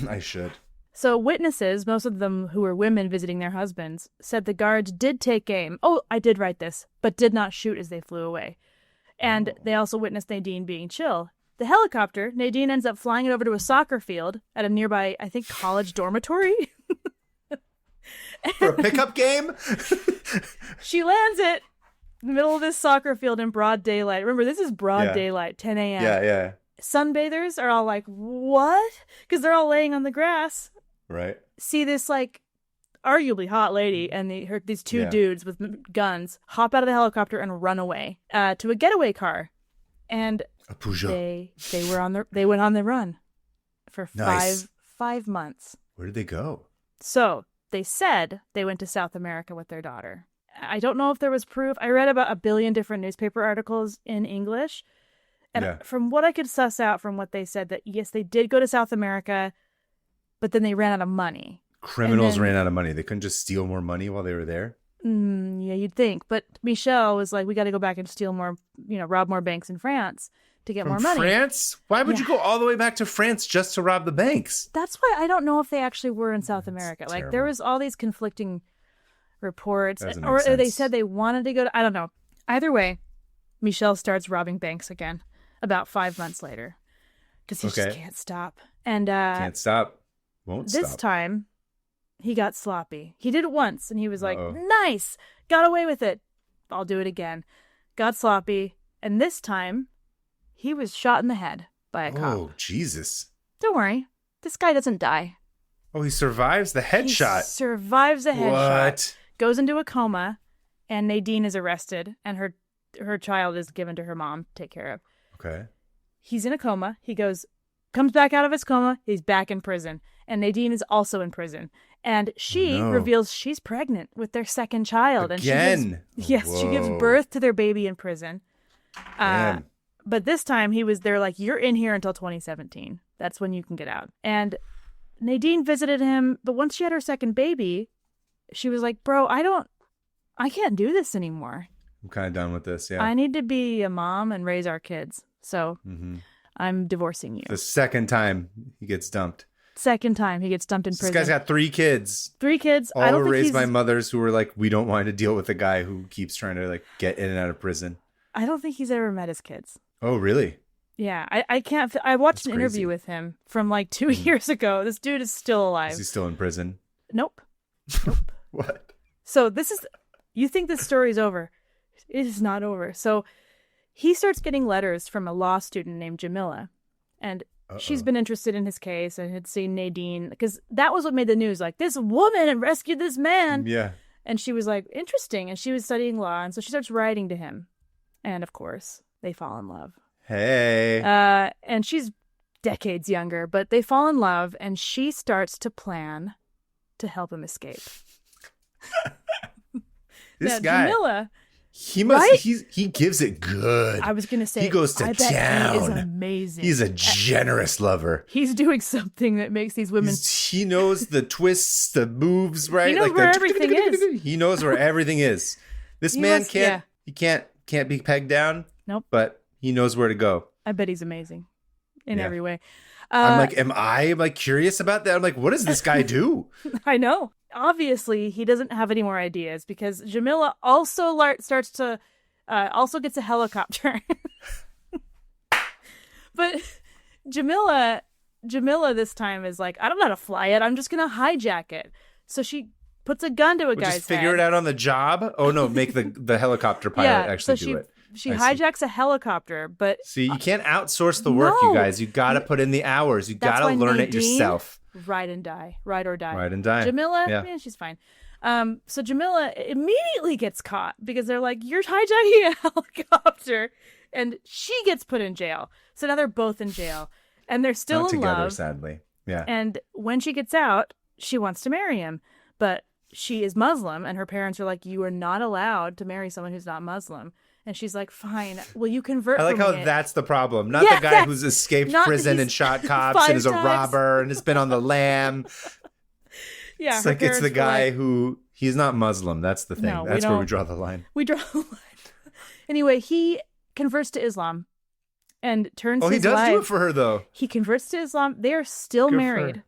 A: I should.
B: So witnesses, most of them who were women visiting their husbands, said the guards did take aim. Oh, I did write this, but did not shoot as they flew away. And they also witnessed Nadine being chill. The helicopter, Nadine ends up flying it over to a soccer field at a nearby, I think, college dormitory.
A: For a pickup game?
B: She lands it in the middle of this soccer field in broad daylight. Remember, this is broad daylight, 10 a.m.
A: Yeah.
B: Sunbathers are all like, what? Because they're all laying on the grass.
A: Right.
B: See this, arguably hot lady and these two dudes with guns hop out of the helicopter and run away to a getaway car. And
A: a Peugeot.
B: They went on the run for
A: Nice.
B: 5 months.
A: Where did they go?
B: So they said they went to South America with their daughter. I don't know if there was proof. I read about 1 billion different newspaper articles in English. And from what I could suss out from what they said, that yes, they did go to South America, but then they ran out of money.
A: Criminals ran out of money. They couldn't just steal more money while they were there?
B: Yeah, you'd think. But Michel was like, we got to go back and steal more, rob more banks in France to get more money.
A: France? Why would you go all the way back to France just to rob the banks?
B: That's why I don't know if they actually were in South America.
A: Terrible.
B: There was all these conflicting reports.
A: Doesn't
B: Or
A: make sense.
B: they said they wanted to go to, I don't know. Either way, Michel starts robbing banks again about 5 months later because he just can't stop. And
A: can't stop. Won't stop.
B: This time, he got sloppy. He did it once, and he was like,
A: Uh-oh.
B: nice, got away with it. I'll do it again. Got sloppy, and this time, he was shot in the head by a cop.
A: Oh, Jesus.
B: Don't worry, this guy doesn't die.
A: Oh, he survives the headshot.
B: Survives a headshot.
A: What?
B: Goes into a coma, and Nadine is arrested, and her child is given to her mom to take care of.
A: Okay.
B: He's in a coma. He comes back out of his coma. He's back in prison. And Nadine is also in prison. And she reveals she's pregnant with their second child.
A: Again?
B: And she gives birth to their baby in prison. But this time they're like, you're in here until 2017. That's when you can get out. And Nadine visited him. But once she had her second baby, she was like, bro, I can't do this anymore.
A: I'm kind of done with this, yeah.
B: I need to be a mom and raise our kids. So I'm divorcing you.
A: The second time he gets dumped.
B: Second time he gets dumped in prison.
A: This guy's got 3 kids.
B: 3 kids.
A: All were raised by mothers who were like, we don't want to deal with a guy who keeps trying to get in and out of prison.
B: I don't think he's ever met his kids.
A: Oh, really?
B: Yeah, I can't. I watched
A: That's
B: an interview with him from like 2 years ago. This dude is still alive.
A: Is he still in prison?
B: Nope. Nope.
A: What?
B: So this is, you think this story's over. It is not over. So he starts getting letters from a law student named Jamila. And she's been interested in his case and had seen Nadine. Because that was what made the news. Like, this woman rescued this man.
A: Yeah.
B: And she was like, interesting. And she was studying law. And so she starts writing to him. And of course, they fall in love.
A: Hey.
B: And she's decades younger, but they fall in love, and she starts to plan to help him escape.
A: This
B: now,
A: guy,
B: Jamila,
A: he must.
B: right?
A: He gives it good.
B: I was gonna say
A: he goes to
B: I bet
A: town.
B: He is amazing.
A: He's a generous lover.
B: He's doing something that makes these women.
A: He knows the twists, the moves, right?
B: He knows where everything is.
A: He knows where everything is. This man can't. Yeah. He can't be pegged down.
B: Nope.
A: But he knows where to go.
B: I bet he's amazing in every way.
A: I'm like, am I like curious about that? I'm like, what does this guy do?
B: I know. Obviously, he doesn't have any more ideas because Jamila also starts to also gets a helicopter. But Jamila this time is like, I don't know how to fly it. I'm just gonna hijack it. So she puts a gun to a guy's head.
A: Just figure it out on the job. Oh no, make the helicopter pilot actually do it.
B: She hijacks a helicopter, but
A: see, you can't outsource the work, you guys. You got to put in the hours. You got to learn it yourself.
B: Ride or die. Ride or die.
A: Jamila,
B: yeah, she's fine. So Jamila immediately gets caught because they're like, "You're hijacking a helicopter," and she gets put in jail. So now they're both in jail, and they're still
A: not
B: in
A: together,
B: love.
A: Sadly, yeah.
B: And when she gets out, she wants to marry him, but she is Muslim, and her parents are like, "You are not allowed to marry someone who's not Muslim." And she's like, fine, will you convert?
A: I like how that's the problem. Not the guy who's escaped prison and shot cops and is a robber and has been on the lam.
B: Yeah,
A: it's the guy who, he's not Muslim. That's the thing.
B: No,
A: that's where we draw the line.
B: We draw the line. Anyway, he converts to Islam and turns his life.
A: Oh, he does do it for her, though.
B: He converts to Islam. They are still married.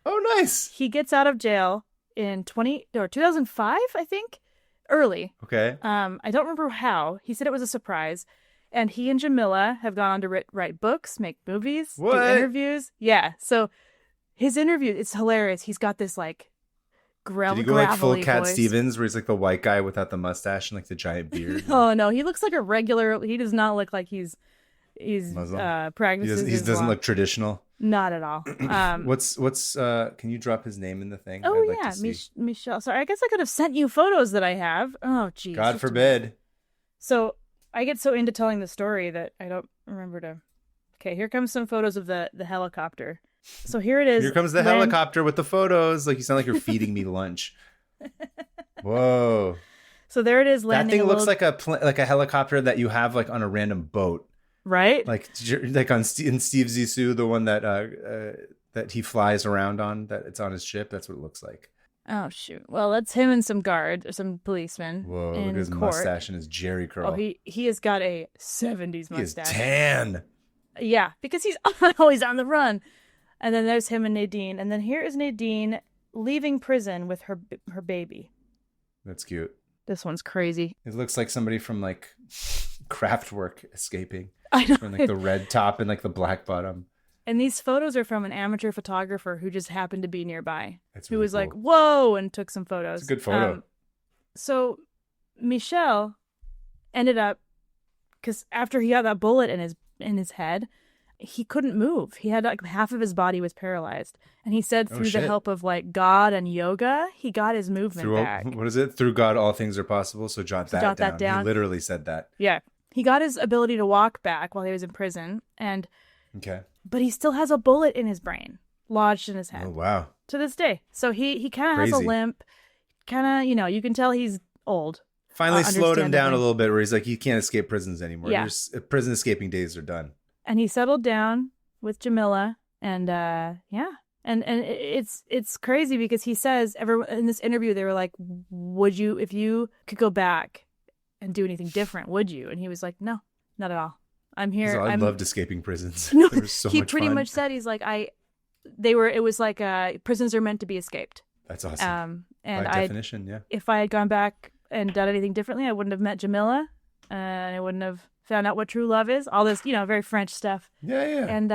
A: Oh, nice.
B: He gets out of jail in 2005, I think. Early.
A: Okay.
B: I don't remember how. He said it was a surprise. And he and Jamila have gone on to write books, make movies, do interviews. Yeah. So his interview, it's hilarious. He's got this like gravelly
A: Did he go like full
B: voice.
A: Cat Stevens, where he's like the white guy without the mustache and like the giant beard?
B: Oh no, he looks like a regular. He does not look like he's practices.
A: He doesn't look traditional.
B: Not at all.
A: What's can you drop his name in the thing?
B: Oh yeah, Michel. Sorry, I guess I could have sent you photos that I have. Oh geez.
A: God forbid.
B: So I get so into telling the story that I don't remember to. Okay, here comes some photos of the helicopter. So here it is.
A: Here comes the helicopter with the photos. Like, you sound like you're feeding me lunch. Whoa.
B: So there it is landing.
A: That thing looks like a helicopter that you have like on a random boat.
B: Right?
A: Like on in Steve Zissou, the one that that he flies around on, that it's on his ship. That's what it looks like.
B: Oh shoot! Well, that's him and some guards or some policemen.
A: Whoa! Look at his mustache and his Jerry curl.
B: Oh, he has got a 70s mustache.
A: He is tan.
B: Yeah, because he's always on the run. And then there's him and Nadine, and then here is Nadine leaving prison with her baby.
A: That's cute.
B: This one's crazy.
A: It looks like somebody from like Kraftwerk escaping.
B: I know.
A: From like the red top and like the black bottom.
B: And these photos are from an amateur photographer who just happened to be nearby.
A: That's
B: who
A: really
B: was
A: cool.
B: Like, whoa, and took some photos.
A: It's a good photo.
B: So Michel ended up, because after he got that bullet in his head, he couldn't move. He had like half of his body was paralyzed. And he said through the help of like God and yoga, he got his movement back.
A: What is it? Through God, all things are possible. So jot that down. He literally said that.
B: Yeah. He got his ability to walk back while he was in prison. And but he still has a bullet in his brain, lodged in his head.
A: Oh, wow.
B: To this day. So he kind of has a limp. Kind of, you can tell he's old.
A: Finally slowed him down a little bit where he's like, he can't escape prisons anymore.
B: Yeah.
A: Prison escaping days are done.
B: And he settled down with Jamila. And and it's crazy because he says, in this interview, they were like, would you, if you could go back and do anything different, would you? And he was like, no, not at all. I'm here.
A: I loved escaping prisons.
B: No,
A: there was so
B: he
A: much
B: pretty
A: fun.
B: much said, he's like, it was like prisons are meant to be escaped.
A: That's awesome.
B: And
A: by definition, yeah.
B: If I had gone back and done anything differently, I wouldn't have met Jamila, and I wouldn't have found out what true love is. All this, very French stuff.
A: Yeah.
B: And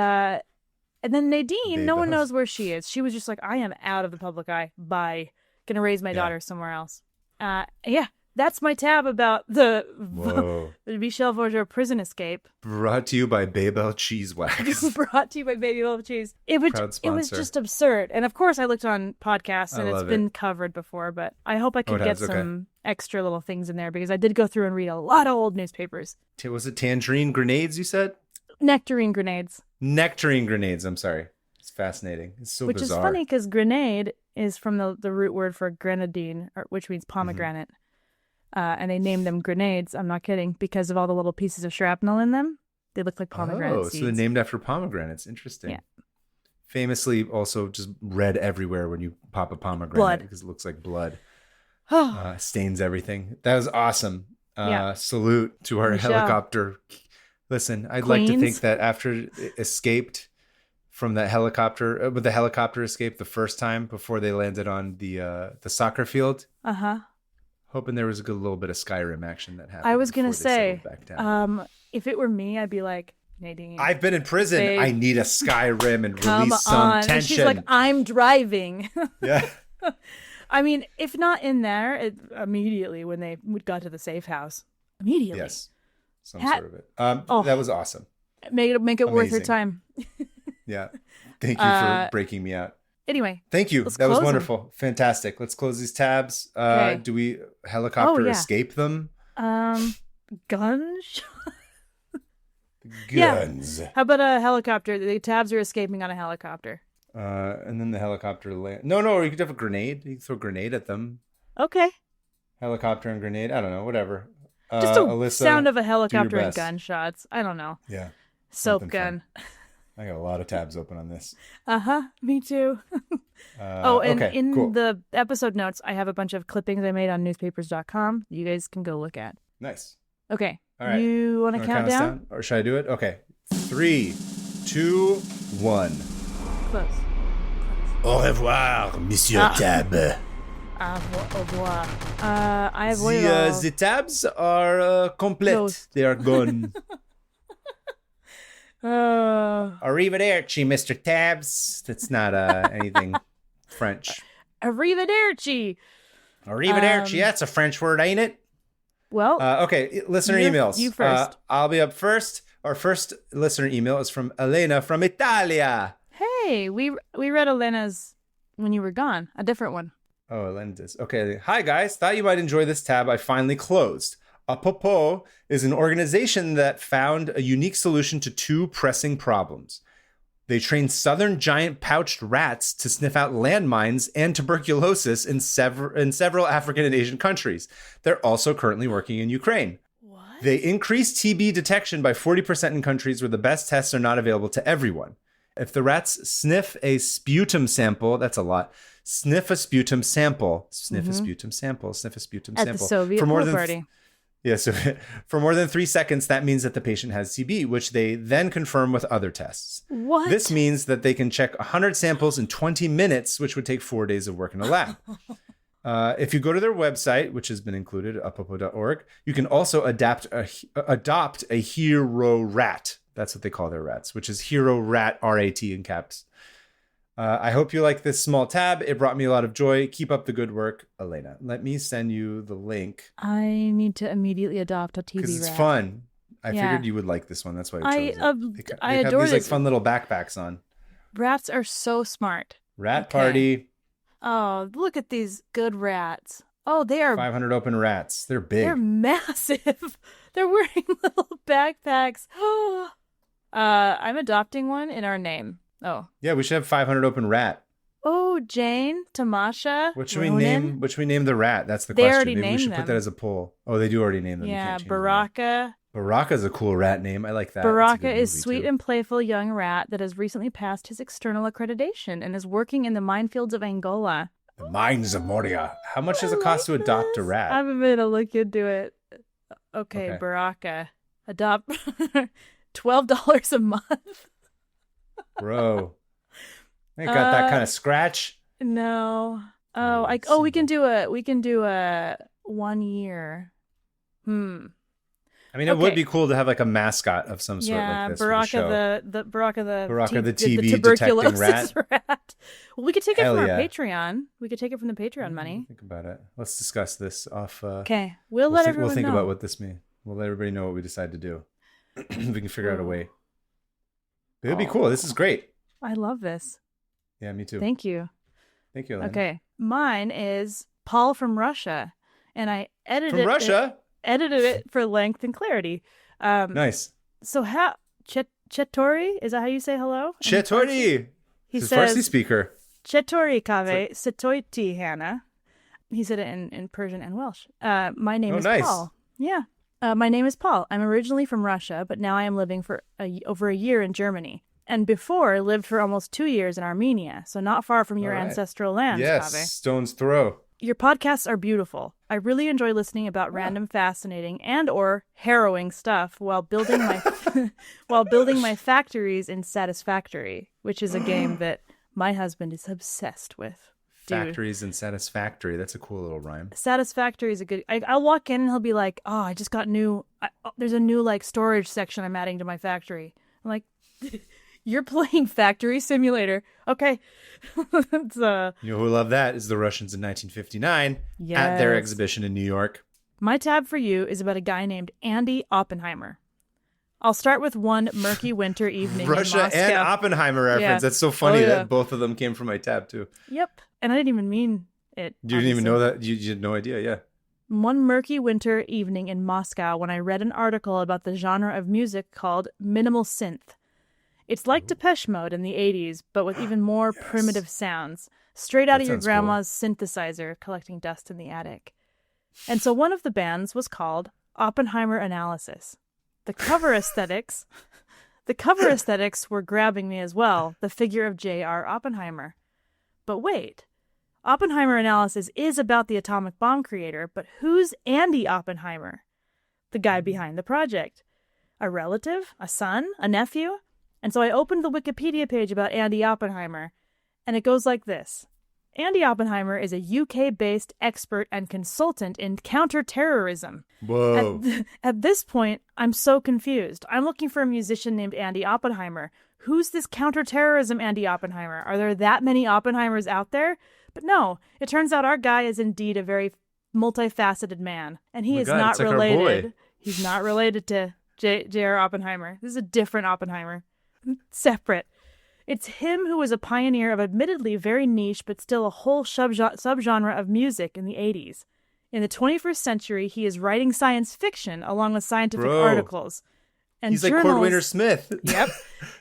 B: then Nadine,
A: Babe
B: no one
A: Buzz.
B: knows where she is. She was just like, I am out of the public eye. Bye. Gonna raise my daughter somewhere else. That's my tab about the Michel Vaujour prison escape.
A: Brought to you by Babel Cheese Wax.
B: Brought to you by Babel Cheese. It was just absurd. And of course, I looked on podcasts, and it's been covered before, but I hope I could get some extra little things in there, because I did go through and read a lot of old newspapers.
A: Was it tangerine grenades, you said?
B: Nectarine grenades.
A: Nectarine grenades, I'm sorry. It's fascinating. It's so bizarre.
B: Which is funny, because grenade is from the root word for grenadine, which means pomegranate. And they named them grenades, I'm not kidding, because of all the little pieces of shrapnel in them. They look like pomegranate seeds.
A: So they're named after pomegranates. Interesting. Yeah. Famously also just red everywhere when you pop a pomegranate, because it looks like blood. Stains everything. That was awesome. Salute to our helicopter. Listen, I'd like to think that after it escaped from that helicopter, with the helicopter escape the first time before they landed on the soccer field. Hoping there was a good little bit of Skyrim action that happened.
B: I was going to say, if it were me, I'd be like, Nadine,
A: I've been in prison.
B: Babe,
A: I need a Skyrim and release some tension.
B: And she's like, I'm driving.
A: Yeah.
B: I mean, if not in there, immediately when they got to the safe house. Immediately.
A: Yes. Some sort of it. That was awesome.
B: Make it worth her time.
A: Yeah. Thank you for breaking me out.
B: Anyway.
A: Thank you. That was wonderful. Fantastic. Let's close these tabs. Okay. Do we helicopter escape them?
B: Guns?
A: Guns.
B: Yeah. How about a helicopter? The tabs are escaping on a helicopter.
A: And then the helicopter land. No, you could have a grenade. You could throw a grenade at them.
B: Okay.
A: Helicopter and grenade. I don't know. Whatever.
B: Just a
A: Alyssa,
B: sound of a helicopter and gunshots. I don't know.
A: Yeah.
B: Soap gun.
A: I got a lot of tabs open on this.
B: Me too. The episode notes, I have a bunch of clippings I made on newspapers.com. You guys can go look at.
A: Nice.
B: Okay.
A: All right.
B: You want to count down?
A: Or should I do it? Okay. 3, 2, 1.
B: Close.
A: Au revoir, Monsieur Tab.
B: Au revoir.
A: The tabs are complete.
B: Close.
A: They are gone. Arrivederci, Mr. Tabs. That's not anything French.
B: Arrivederci.
A: Arrivederci. That's a French word, ain't it?
B: Well,
A: okay. Listener emails.
B: You first.
A: I'll be up first. Our first listener email is from Elena from Italia.
B: Hey, we read Elena's when you were gone. A different one.
A: Oh, Elena's. Okay. Hi, guys. Thought you might enjoy this tab I finally closed. Apropos is an organization that found a unique solution to 2 pressing problems. They trained southern giant pouched rats to sniff out landmines and tuberculosis in several African and Asian countries. They're also currently working in Ukraine.
B: What?
A: They increased TB detection by 40% in countries where the best tests are not available to everyone. If the rats sniff a sputum sample, that's a lot. Sniff a sputum sample. Sniff a sputum sample. Sniff a sputum sample.
B: At the Soviet pool party.
A: Yeah, so for more than 3 seconds, that means that the patient has TB, which they then confirm with other tests.
B: What?
A: This means that they can check 100 samples in 20 minutes, which would take 4 days of work in a lab. If you go to their website, which has been included, apopo.org, you can also adopt a hero rat. That's what they call their rats, which is hero rat, R-A-T in caps. I hope you like this small tab. It brought me a lot of joy. Keep up the good work, Elena. Let me send you the link.
B: I need to immediately adopt a TV rat.
A: Because it's fun. I figured you would like this one. That's why I chose it.
B: I
A: adore
B: have
A: these like fun little backpacks on.
B: Rats are so smart.
A: Rat party.
B: Oh, look at these good rats. Oh, they are
A: 500 open rats. They're big.
B: They're massive. They're wearing little backpacks. I'm adopting one in our name. Oh.
A: Yeah, we should have 500 open rat.
B: Oh, Jane, Tamasha.
A: What should we name? What should we name the rat? That's the
B: they
A: question.
B: Already
A: Maybe
B: named
A: we should
B: them.
A: put that as a poll. Oh, they do already name them.
B: Yeah, Baraka.
A: Baraka's a cool rat name. I like that.
B: Baraka is sweet and playful young rat that has recently passed his external accreditation and is working in the minefields of Angola.
A: The mines of Moria. How much does it cost to adopt a rat?
B: I'm going to look into it. Okay, Baraka. Adopt $12 a month.
A: Bro. Ain't got that kind of scratch.
B: No. We can do a 1 year.
A: I mean, it would be cool to have like a mascot of some sort like this.
B: Baraka
A: the TB detecting rat.
B: Well, we could take it from our Patreon. We could take it from the Patreon money.
A: Think about it. Let's discuss this off.
B: Okay, we'll let everyone
A: We'll think
B: know.
A: about what this means. We'll let everybody know what we decide to do. We can figure out a way. It would be cool. This is great.
B: I love this.
A: Yeah, me too.
B: Thank you.
A: Thank you, Elaine.
B: Okay, mine is Paul from Russia, and I edited it for length and clarity.
A: Nice.
B: So how Chetori, is that how you say hello?
A: Chetori. He's a Farsi speaker.
B: Chetori kave setoiti Hannah. He said it in Persian and Welsh. My name is Paul. Yeah. My name is Paul. I'm originally from Russia, but now I am living for over a year in Germany. And before, lived for almost 2 years in Armenia, so not far from your ancestral lands,
A: yes,
B: Kave.
A: Stone's Throw.
B: Your podcasts are beautiful. I really enjoy listening about random, fascinating, and or harrowing stuff while building my factories in Satisfactory, which is a game that my husband is obsessed with.
A: Factories and Satisfactory. That's a cool little rhyme.
B: Satisfactory is a good... I'll walk in and he'll be like, oh, I just got there's a new like storage section I'm adding to my factory. I'm like... You're playing Factory Simulator. Okay. It's,
A: you know who loved that is the Russians in 1959 at their exhibition in New York.
B: My tab for you is about a guy named Andy Oppenheimer. I'll start with one murky winter evening
A: Russia
B: in Moscow.
A: and Oppenheimer reference. Yeah. That's so funny that both of them came from my tab too.
B: Yep. And I didn't even mean it.
A: You didn't even know that? You had no idea, yeah.
B: One murky winter evening in Moscow when I read an article about the genre of music called minimal synth. It's like Depeche Mode in the 80s, but with even more primitive sounds, straight out of your grandma's synthesizer collecting dust in the attic. And so one of the bands was called Oppenheimer Analysis. The cover aesthetics were grabbing me as well, the figure of J.R. Oppenheimer. But wait, Oppenheimer Analysis is about the atomic bomb creator, but who's Andy Oppenheimer? The guy behind the project. A relative? A son? A nephew? And so I opened the Wikipedia page about Andy Oppenheimer, and it goes like this. Andy Oppenheimer is a UK-based expert and consultant in counterterrorism.
A: Whoa.
B: At this point, I'm so confused. I'm looking for a musician named Andy Oppenheimer. Who's this counterterrorism Andy Oppenheimer? Are there that many Oppenheimers out there? But no, it turns out our guy is indeed a very multifaceted man, and he is not related. He's not related to J.R. Oppenheimer. This is a different Oppenheimer. Separate. It's him who was a pioneer of admittedly very niche but still a whole subgenre of music in the 80s. In the 21st century, he is writing science fiction along with scientific articles. And
A: he's like Cordwainer Smith.
B: Yep.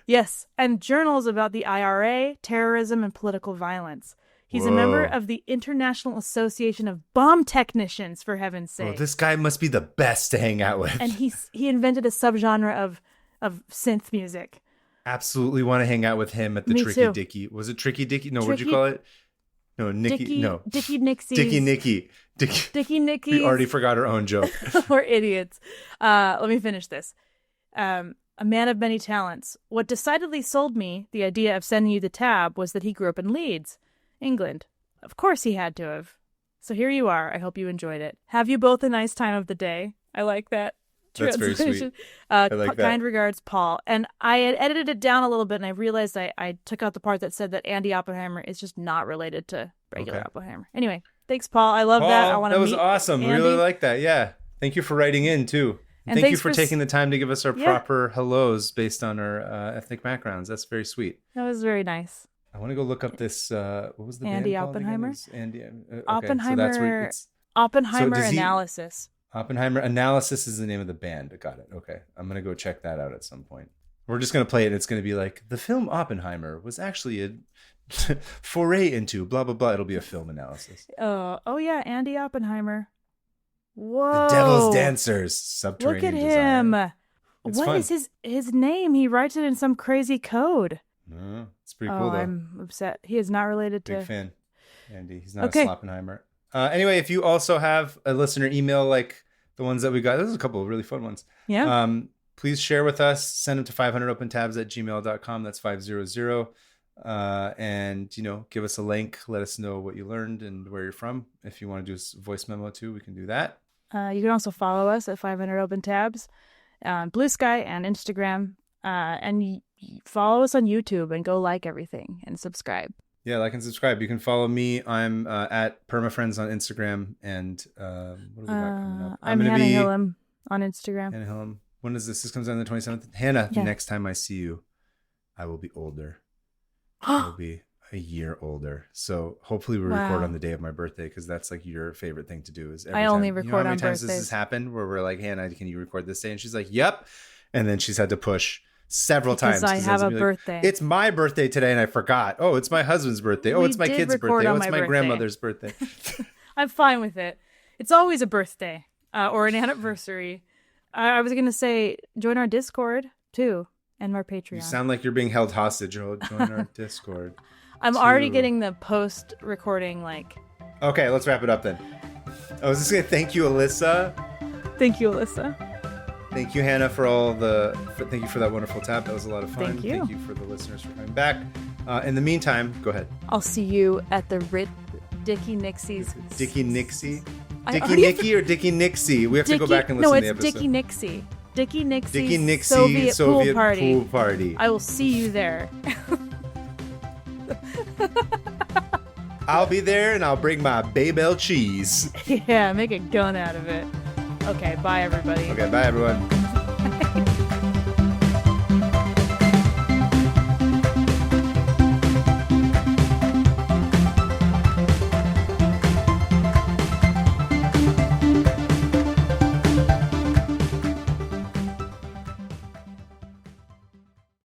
B: Yes. And journals about the IRA, terrorism, and political violence. He's a member of the International Association of Bomb Technicians, for heaven's sake.
A: Well, this guy must be the best to hang out with.
B: And he invented a subgenre of synth music.
A: Absolutely want to hang out with him at the Tricky Dicky. Was it Tricky Dicky? No, what'd you call it? No, Nicky. No,
B: Dicky Nixies.
A: Dicky Nicky.
B: Dicky Nickies.
A: We already forgot our own joke.
B: We're idiots. Let me finish this. A man of many talents. What decidedly sold me the idea of sending you the tab was that he grew up in Leeds, England. Of course he had to have. So here you are. I hope you enjoyed it. Have you both a nice time of the day? I like that.
A: That's very sweet. I like that.
B: Kind regards, Paul. And I had edited it down a little bit, and I realized I took out the part that said that Andy Oppenheimer is just not related to regular Oppenheimer. Anyway, thanks, Paul. I love that. I want to meet
A: That was awesome.
B: Andy.
A: Really like that. Yeah. Thank you for writing in, too. And thank you for taking the time to give us our proper hellos based on our ethnic backgrounds. That's very sweet.
B: That was very nice.
A: I want to go look up this. What was the
B: Andy
A: band
B: Oppenheimer?
A: Andy
B: Oppenheimer.
A: So that's where it's
B: Oppenheimer Analysis.
A: Oppenheimer Analysis is the name of the band. Got it. Okay. I'm going to go check that out at some point. We're just going to play it. It's going to be like, the film Oppenheimer was actually a foray into blah, blah, blah. It'll be a film analysis.
B: Oh yeah. Andy Oppenheimer. Whoa.
A: The Devil's Dancers. Subterranean
B: Look at him.
A: It's
B: what
A: fun.
B: is his name? He writes it in some crazy code.
A: It's pretty cool, though.
B: I'm upset. He is not related to...
A: Big fan. Andy. He's not a Sloppenheimer. Anyway, if you also have a listener email like the ones that we got, there's a couple of really fun ones.
B: Yeah.
A: Please share with us. Send them to 500opentabs@gmail.com. That's 500. And, give us a link. Let us know what you learned and where you're from. If you want to do a voice memo too, we can do that.
B: You can also follow us at 500 Open Tabs on Blue Sky and Instagram. And follow us on YouTube and go like everything and subscribe.
A: Yeah, like and subscribe. You can follow me. I'm at PermaFriends on Instagram. And what do we got coming up?
B: I'm Hannah Hillam on Instagram.
A: Hannah Hillam. When is this? This comes out on the 27th. Hannah, the next time I see you, I will be older. I will be a year older. So hopefully we record on the day of my birthday, because that's like your favorite thing to do. Is every
B: I
A: time,
B: only record on birthdays. How many times
A: this has happened where we're like, Hannah, can you record this day? And she's like, yep. And then she's had to push several times.
B: I have a birthday.
A: Like, it's my birthday today and I forgot. Oh, it's my husband's birthday. Oh, it's my kid's birthday. Oh, it's my grandmother's birthday.
B: I'm fine with it. It's always a birthday or an anniversary. I was going to say, join our Discord too and our Patreon.
A: You sound like you're being held hostage. Oh, join our Discord.
B: I'm already getting the post-recording like...
A: Okay, let's wrap it up then. I was just going to thank you, Alyssa.
B: Thank you, Alyssa.
A: Thank you, Hannah, thank you for that wonderful tab. That was a lot of fun.
B: Thank you.
A: Thank you for the listeners for coming back. In the meantime, go ahead.
B: I'll see you at the Dickie Nixie's.
A: Dickie Nixie? Dickie Nicky or Dickie Nixie? We have to go back and listen to the episode.
B: No, it's Dickie Nixie. Dickie
A: Nixie
B: Soviet pool
A: party.
B: I will see you there.
A: I'll be there and I'll bring my Babel cheese.
B: Yeah, make a gun out of it. Okay, bye everybody.
A: Okay, bye everyone.